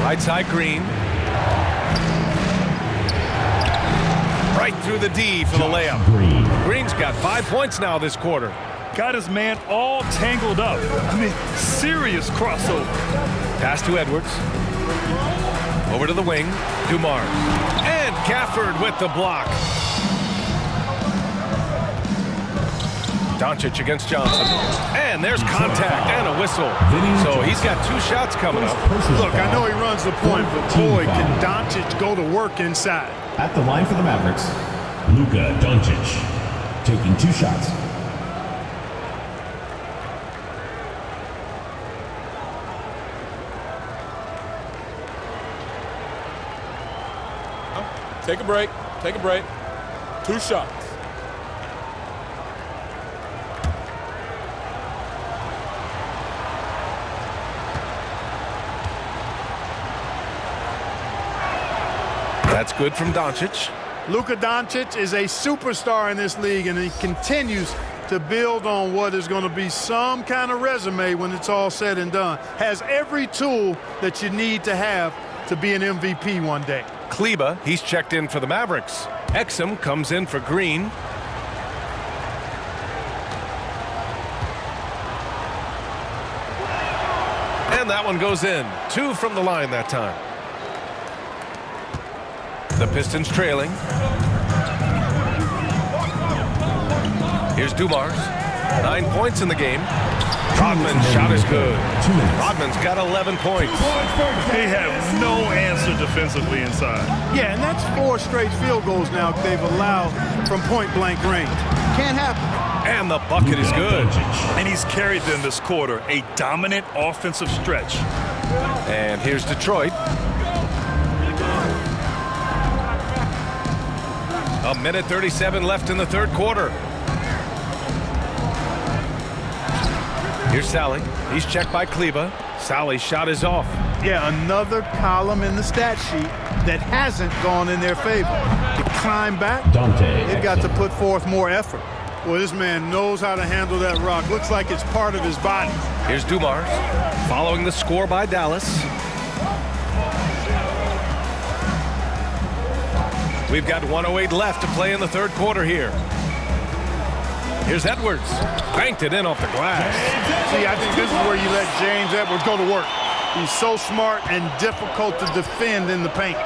Right side Green. Right through the D for the layup. Green's got 5 points now this quarter. Got his man all tangled up. I mean, serious crossover. Pass to Edwards. Over to the wing. Dumars. And Gafford with the block. Doncic against Johnson. And there's contact and a whistle. So he's got 2 shots coming up. Look, I know he runs the point, but boy, can Doncic go to work inside. At the line for the Mavericks, Luka Doncic, taking 2 shots. Take a break. Take a break. 2 shots. That's good from Doncic. Luka Doncic is a superstar in this league, and he continues to build on what is going to be some kind of resume when it's all said and done. Has every tool that you need to have to be an MVP one day. Kleba, he's checked in for the Mavericks. Exum comes in for Green. And that one goes in. 2 from the line that time. The Pistons trailing. Here's Dumars. 9 points in the game. Rodman's shot is good. Rodman's got 11 points. They have no answer defensively inside. Yeah, and that's 4 straight field goals now they've allowed from point-blank range. Can't happen. And the bucket is good. And he's carried them this quarter, a dominant offensive stretch. And here's Detroit. A minute 37 left in the third quarter. Here's Sally. He's checked by Kleba. Sally's shot is off. Yeah, another column in the stat sheet that hasn't gone in their favor. To climb back, they've got to put forth more effort. Well, this man knows how to handle that rock. Looks like it's part of his body. Here's Dumars, following the score by Dallas. We've got 1:08 left to play in the third quarter here. Here's Edwards. Banked it in off the glass. See, I think this is where you let James Edwards go to work. He's so smart and difficult to defend in the paint.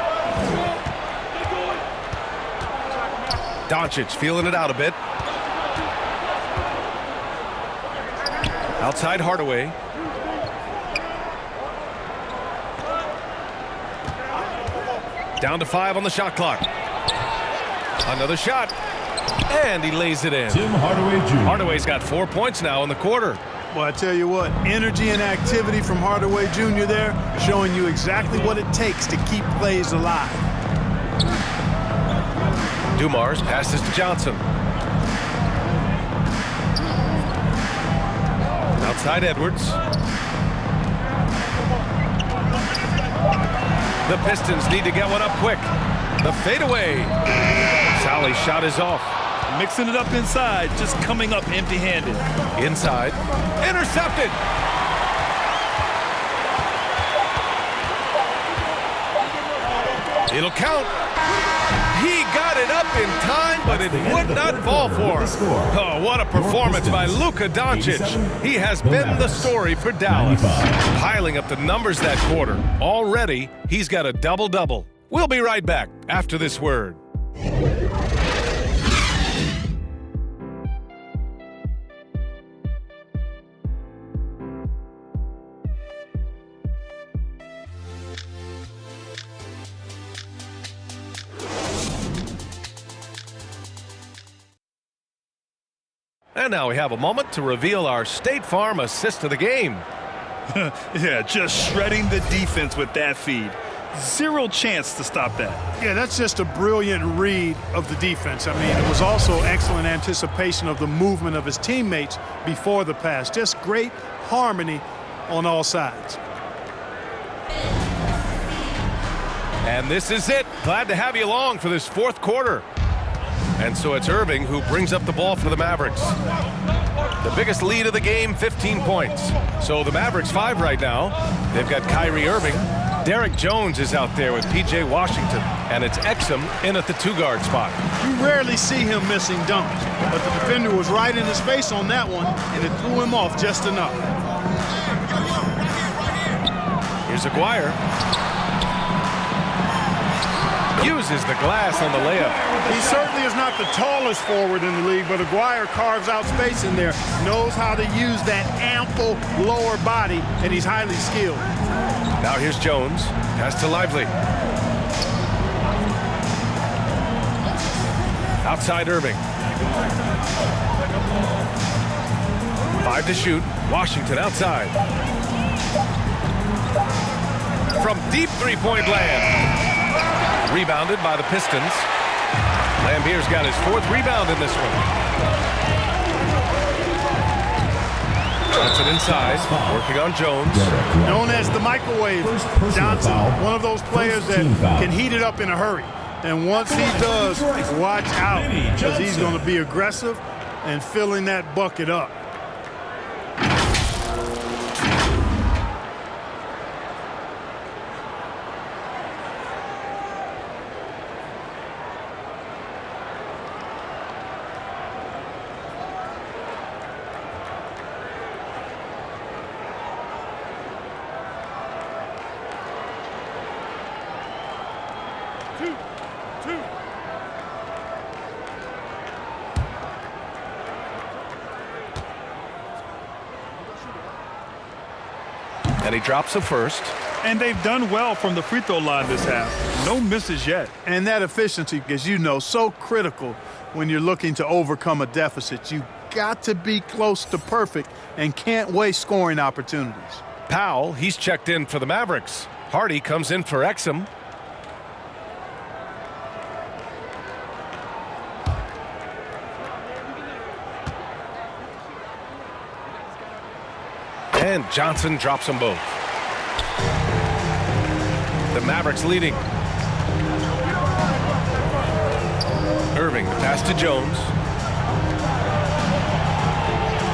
Doncic feeling it out a bit. Outside Hardaway. Down to 5 on the shot clock. Another shot. And he lays it in. Tim Hardaway Jr. Hardaway's got 4 points now in the quarter. Well, I tell you what, energy and activity from Hardaway Jr. there, showing you exactly what it takes to keep plays alive. Dumars passes to Johnson. Outside Edwards. The Pistons need to get one up quick. The fadeaway. Sally's shot is off. Mixing it up inside, just coming up empty-handed. Inside. Intercepted. It'll count. He got it up in time, but it would not fall for him. Oh, what a performance by Luka Doncic. He has been the story for Dallas. Piling up the numbers that quarter. Already, he's got a double-double. We'll be right back after this word. And now we have a moment to reveal our State Farm assist of the game. Yeah, just shredding the defense with that feed. Zero chance to stop that. Yeah, that's just a brilliant read of the defense. I mean, it was also excellent anticipation of the movement of his teammates before the pass. Just great harmony on all sides. And this is it. Glad to have you along for this fourth quarter. And so it's Irving who brings up the ball for the Mavericks. The biggest lead of the game, 15 points. So the Mavericks 5 right now. They've got Kyrie Irving. Derek Jones is out there with P.J. Washington. And it's Exum in at the 2-guard spot. You rarely see him missing dunks, but the defender was right in his face on that one, and it threw him off just enough. Here's Aguirre. Uses the glass on the layup. He certainly is not the tallest forward in the league, but Aguirre carves out space in there, knows how to use that ample lower body, and he's highly skilled. Now here's Jones. Pass to Lively. Outside Irving. 5 to shoot. Washington outside. From deep three-point land. Rebounded by the Pistons. Lambier's got his 4th rebound in this one. Johnson inside, working on Jones. Known as the microwave, Johnson, one of those players that can heat it up in a hurry. And once he does, watch out, because he's going to be aggressive and filling that bucket up. And he drops the first. And they've done well from the free throw line this half. No misses yet. And that efficiency, as you know, so critical when you're looking to overcome a deficit. You got to be close to perfect and can't waste scoring opportunities. Powell, he's checked in for the Mavericks. Hardy comes in for Exum. And Johnson drops them both. The Mavericks leading. Irving, the pass to Jones.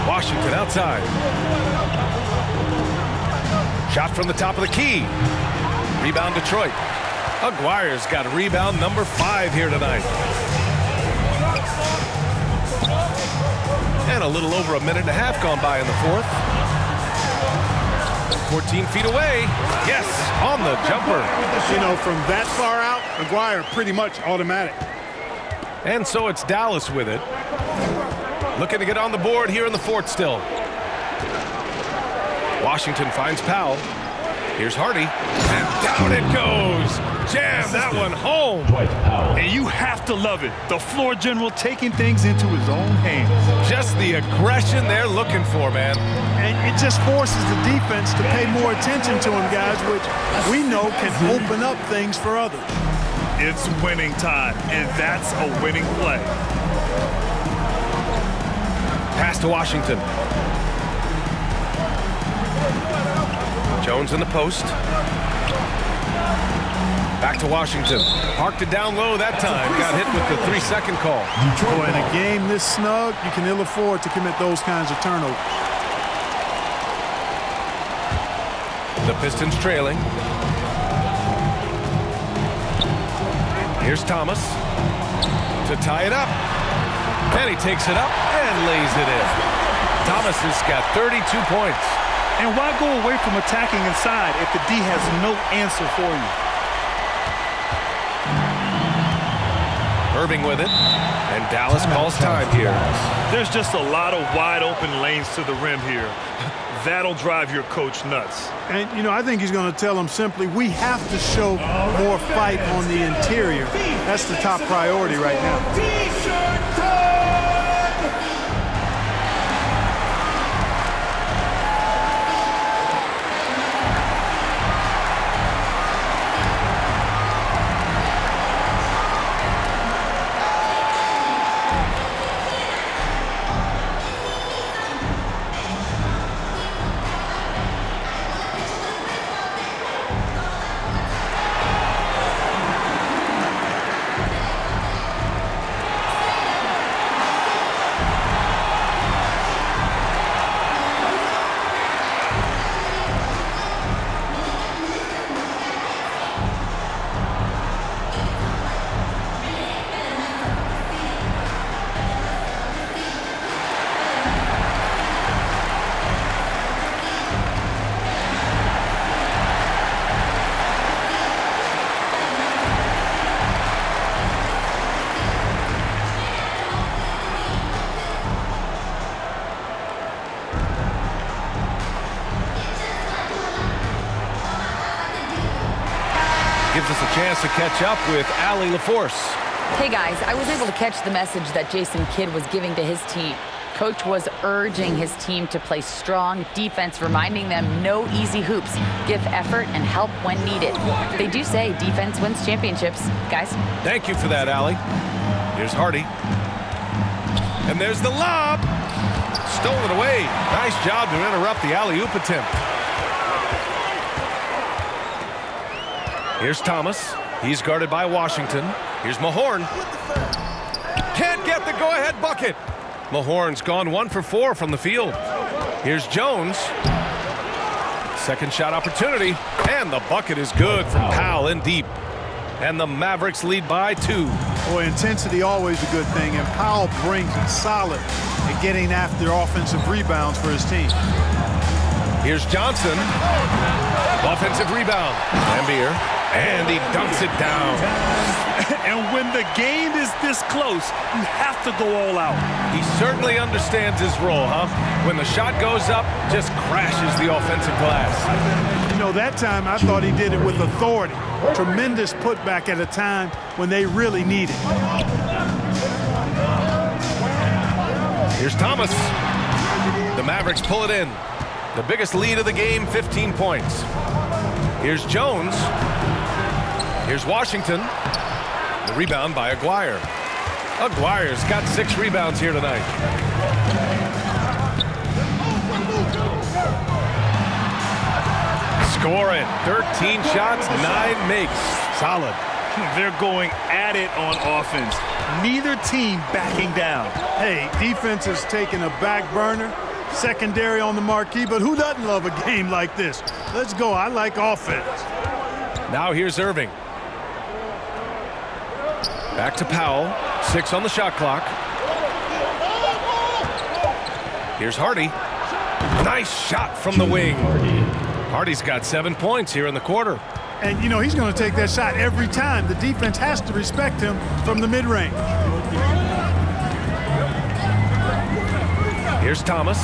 Washington outside. Shot from the top of the key. Rebound Detroit. Aguirre's got rebound number 5 here tonight. And a little over a minute and a half gone by in the 4th. 14 feet away. Yes, on the jumper. You know, from that far out, Aguirre pretty much automatic. And so it's Dallas with it. Looking to get on the board here in the 4th still. Washington finds Powell. Here's Hardy. And down it goes. Jam that one home. And you have to love it. The floor general taking things into his own hands. Just the aggression they're looking for, man. And it just forces the defense to pay more attention to him, guys, which we know can open up things for others. It's winning time, and that's a winning play. Pass to Washington. Jones in the post. Back to Washington. Parked it down low that time. Got hit with the 3-second call. Boy, in a game this snug, you can ill afford to commit those kinds of turnovers. The Pistons trailing. Here's Thomas to tie it up. And he takes it up and lays it in. Thomas has got 32 points. And why go away from attacking inside if the D has no answer for you? Irving with it. And Dallas calls time here. There's just a lot of wide open lanes to the rim here. That'll drive your coach nuts. And, you know, I think he's going to tell them simply, we have to show more fight on the interior. That's the top priority right now. Gives us a chance to catch up with Allie LaForce. Hey guys, I was able to catch the message that Jason Kidd was giving to his team. Coach was urging his team to play strong defense, reminding them no easy hoops, give effort and help when needed. They do say defense wins championships, guys. Thank you for that, Allie. Here's Hardy. And there's the lob. Stolen away. Nice job to interrupt the alley-oop attempt. Here's Thomas. He's guarded by Washington. Here's Mahorn. Can't get the go-ahead bucket. Mahorn's gone 1 for 4 from the field. Here's Jones. Second shot opportunity. And the bucket is good from Powell in deep. And the Mavericks lead by 2. Boy, intensity always a good thing, and Powell brings it solid at getting after offensive rebounds for his team. Here's Johnson. Offensive rebound. Lambier. And he dunks it down. And when the game is this close, you have to go all out. He certainly understands his role, huh? When the shot goes up, just crashes the offensive glass. You know, that time I thought he did it with authority. Tremendous putback at a time when they really need it. Here's Thomas. The Mavericks pull it in. The biggest lead of the game, 15 points. Here's Jones. Here's Washington. The rebound by Aguirre. Aguirre's got 6 rebounds here tonight. Score it. 13 shots, 9 makes. Solid. They're going at it on offense. Neither team backing down. Hey, defense has taken a back burner, secondary on the marquee, but who doesn't love a game like this? Let's go. I like offense. Now here's Irving. Back to Powell. 6 on the shot clock. Here's Hardy. Nice shot from the wing. Hardy's got 7 points here in the quarter. And, you know, he's going to take that shot every time. The defense has to respect him from the mid-range. Here's Thomas.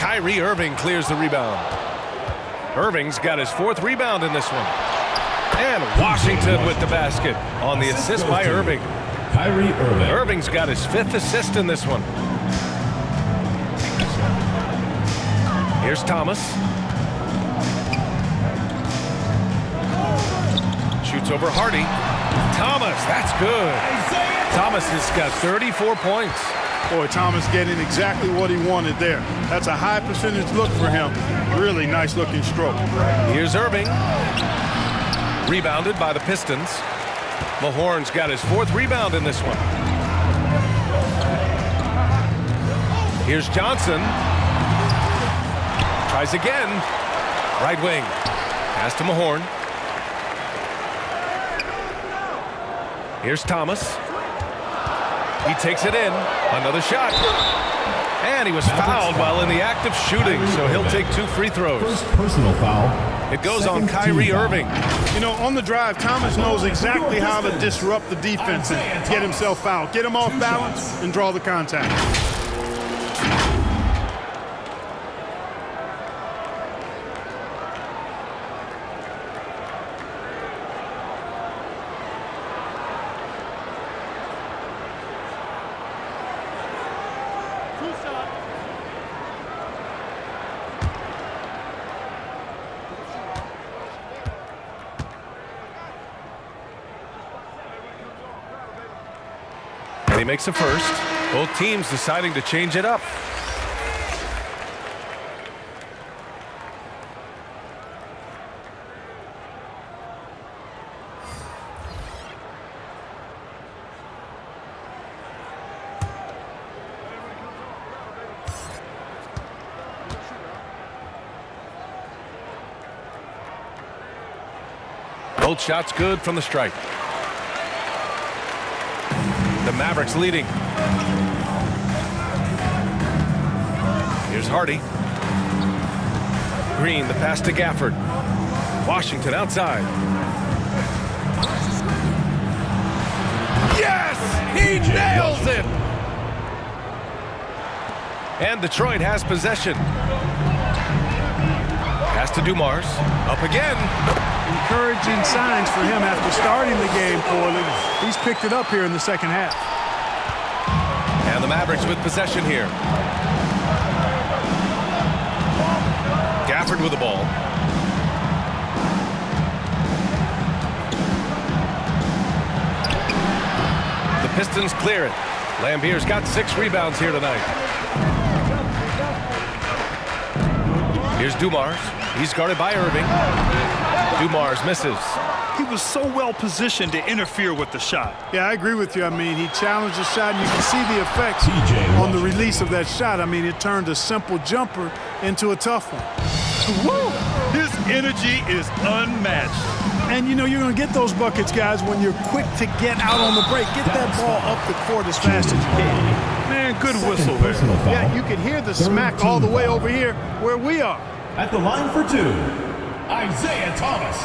Kyrie Irving clears the rebound. Irving's got his 4th rebound in this one. And Washington with the basket on the assist by Irving. Kyrie Irving. Irving's got his 5th assist in this one. Here's Thomas. Shoots over Hardy. Thomas, that's good. Thomas has got 34 points. Boy, Thomas getting exactly what he wanted there. That's a high percentage look for him. Really nice looking stroke. Here's Irving. Rebounded by the Pistons. Mahorn's got his 4th rebound in this one. Here's Johnson. Tries again. Right wing. Pass to Mahorn. Here's Thomas. He takes it in. Another shot. And he was fouled while in the act of shooting, so he'll take 2 free throws. First personal foul. It goes on Kyrie Irving. You know, on the drive, Thomas knows exactly how to disrupt the defense and get himself fouled. Get him off balance and draw the contact. He makes a first. Both teams deciding to change it up. Both shots good from the strike. The Mavericks leading. Here's Hardy. Green, the pass to Gafford. Washington outside. Yes! He nails it! And Detroit has possession. Pass to Dumars. Up again. Encouraging signs for him after starting the game poorly. He's picked it up here in the second half. And the Mavericks with possession here. Gafford with the ball. The Pistons clear it. Lambier's got 6 rebounds here tonight. Here's Dumars. He's guarded by Irving. Dumars misses. He was so well positioned to interfere with the shot. Yeah, I agree with you. I mean, he challenged the shot, and you can see the effects on the release of that shot. I mean, it turned a simple jumper into a tough one. Woo! His energy is unmatched. And, you know, you're going to get those buckets, guys, when you're quick to get out on the break. Get that ball up the court as fast as you can. Man, good whistle there. Yeah, you can hear the smack all the way over here where we are. At the line for 2, Isiah Thomas.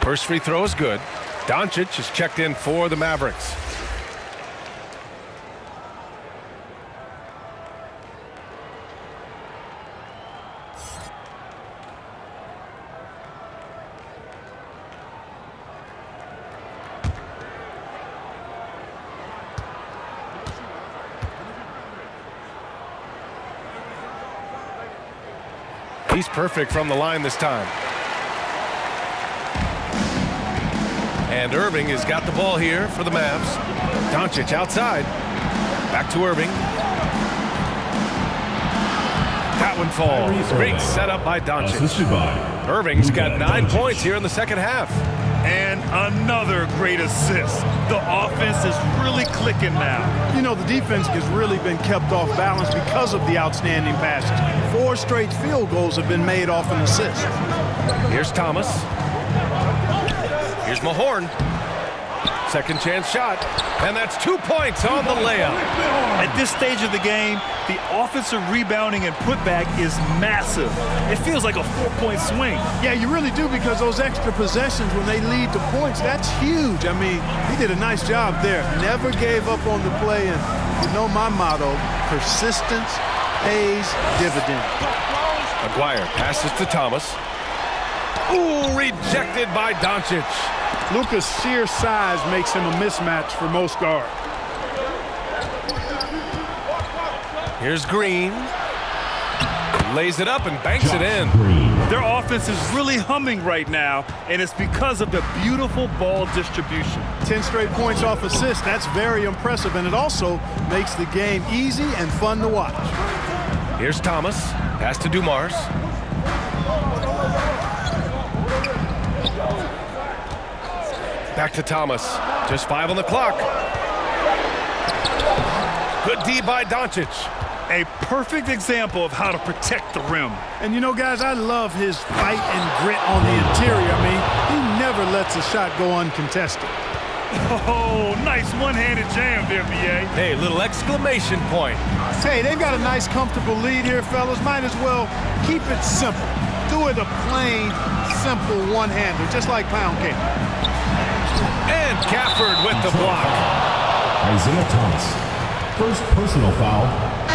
First free throw is good. Doncic is checked in for the Mavericks. He's perfect from the line this time. And Irving has got the ball here for the Mavs. Doncic outside. Back to Irving. That one falls. Great setup by Doncic. Irving's got 9 points here in the second half. And another great assist. The offense is really clicking now. You know, the defense has really been kept off balance because of the outstanding passes. 4 straight field goals have been made off an assist. Here's Thomas. Here's Mahorn. Second chance shot. And that's 2 points on the layup. At this stage of the game, the offensive rebounding and putback is massive. It feels like a 4-point swing. Yeah, you really do, because those extra possessions, when they lead to points, that's huge. I mean, he did a nice job there. Never gave up on the play. And you know my motto, persistence pays dividends. Maguire passes to Thomas. Ooh, rejected by Doncic. Luka's sheer size makes him a mismatch for most guards. Here's Green. Lays it up and banks it in. Their offense is really humming right now, and it's because of the beautiful ball distribution. 10 straight points off assists. That's very impressive, and it also makes the game easy and fun to watch. Here's Thomas. Pass to Dumars. Back to Thomas. Just 5 on the clock. Good D by Doncic. A perfect example of how to protect the rim. And you know, guys, I love his fight and grit on the interior. I mean, he never lets a shot go uncontested. Oh, nice one-handed jam there, B.A. Hey, little exclamation point. Hey, they've got a nice, comfortable lead here, fellas. Might as well keep it simple. Do it a plain, simple one-hander, just like pound cake. And Gafford with the block. Isiah Thomas. First personal foul.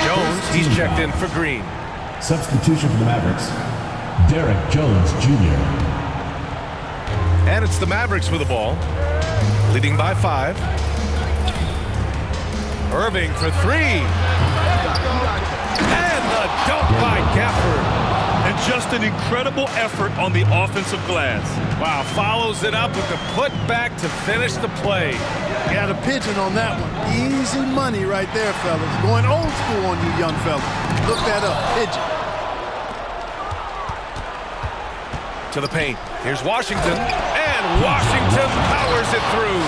Jones, he's checked in for Green. Substitution for the Mavericks, Derek Jones Jr. And it's the Mavericks with the ball, leading by 5. Irving for 3. And the dunk by Gafford. And just an incredible effort on the offensive glass. Wow, follows it up with the putback to finish the play. Got a pigeon on that one. Easy money right there, fellas. Going old school on you young fellas. Look that up, pigeon. To the paint. Here's Washington. And Washington powers it through.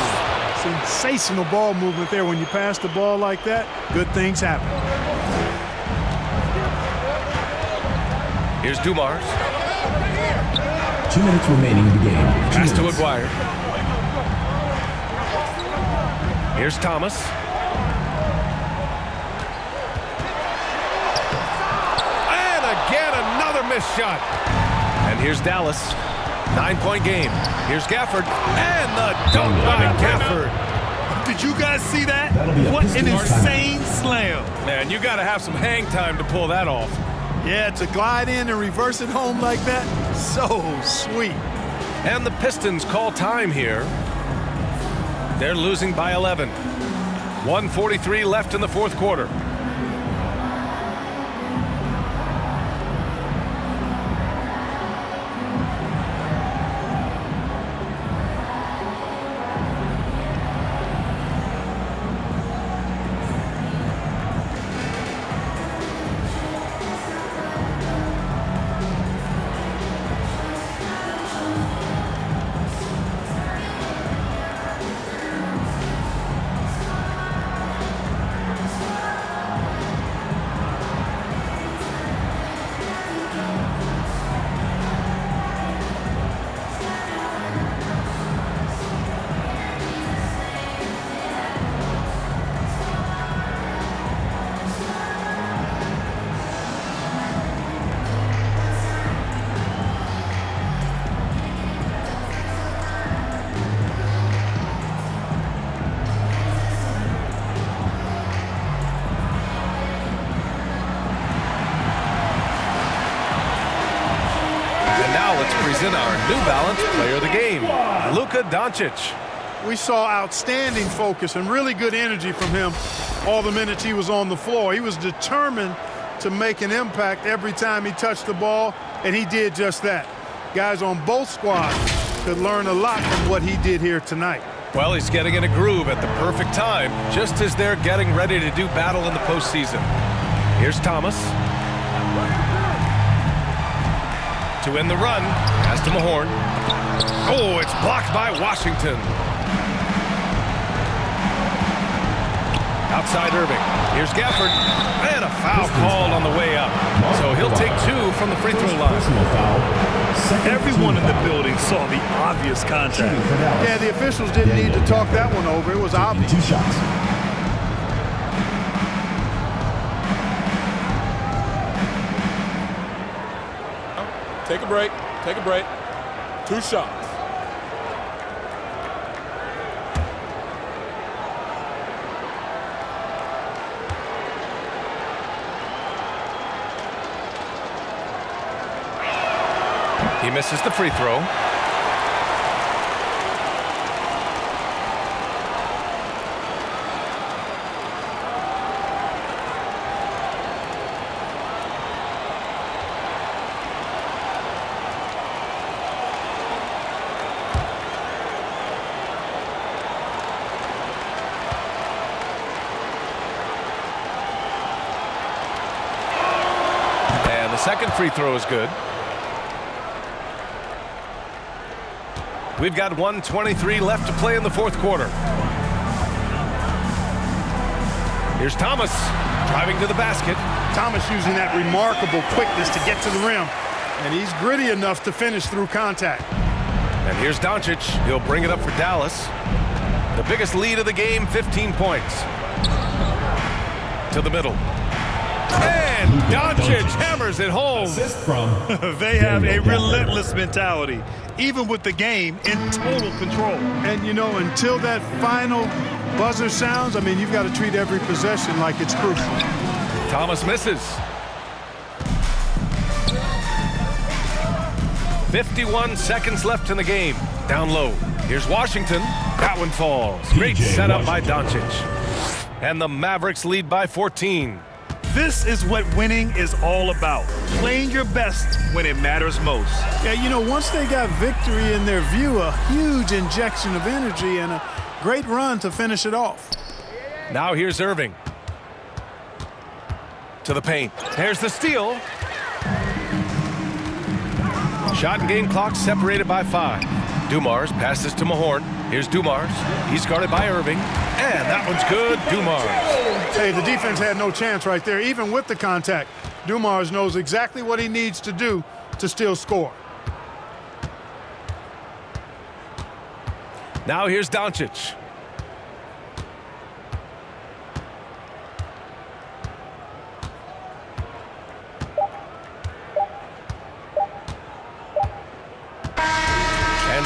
Sensational ball movement there. When you pass the ball like that, good things happen. Here's Dumars. 2 minutes remaining in the game. Pass to Maguire. Here's Thomas. And missed shot. And here's Dallas. 9-point game. Here's Gafford. And the dunk by Gafford. Did you guys see that? What an insane slam. Man, you got to have some hang time to pull that off. Yeah, to glide in and reverse it home like that, so sweet. And the Pistons call time here. They're losing by 11. 1:43 left in the fourth quarter. In our New Balance player of the game, Luka Doncic. We saw outstanding focus and really good energy from him all the minutes he was on the floor. He was determined to make an impact every time he touched the ball, and he did just that. Guys on both squads could learn a lot from what he did here tonight. Well, he's getting in a groove at the perfect time, just as they're getting ready to do battle in the postseason. Here's Thomas. To end the run, pass to Mahorn. Oh, it's blocked by Washington. Outside Irving. Here's Gafford. And a foul called on the way up. So he'll take 2 from the free throw line. Everyone in the building saw the obvious contact. Yeah, the officials didn't need to talk that one over. It was obvious. 2 shots. Take a break. Take a break. 2 shots. He misses the free throw. Second free throw is good. We've got 1:23 left to play in the fourth quarter. Here's Thomas driving to the basket. Thomas using that remarkable quickness to get to the rim. And he's gritty enough to finish through contact. And here's Doncic. He'll bring it up for Dallas. The biggest lead of the game, 15 points. To the middle. And Doncic hammers it home. They have a relentless mentality, even with the game in total control. And, you know, until that final buzzer sounds, I mean, you've got to treat every possession like it's crucial. Thomas misses. 51 seconds left in the game. Down low. Here's Washington. That one falls. Great setup by Doncic. And the Mavericks lead by 14. This is what winning is all about. Playing your best when it matters most. Yeah, you know, once they got victory in their view, a huge injection of energy and a great run to finish it off. Now here's Irving. To the paint. There's the steal. Shot and game clock separated by 5. Dumars passes to Mahorn. Here's Dumars. He's guarded by Irving. And that one's good. Dumars. Hey, the defense had no chance right there, even with the contact. Dumars knows exactly what he needs to do to still score. Now here's Doncic.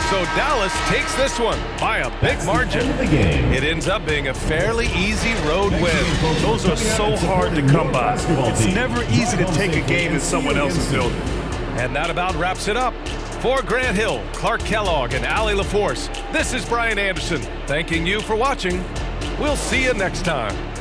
so Dallas takes this one by a big margin. It ends up being a fairly easy road win. Those are so hard to come by. It's never easy to take a game in someone else's building. And that about wraps it up. For Grant Hill, Clark Kellogg, and Allie LaForce, this is Brian Anderson, thanking you for watching. We'll see you next time.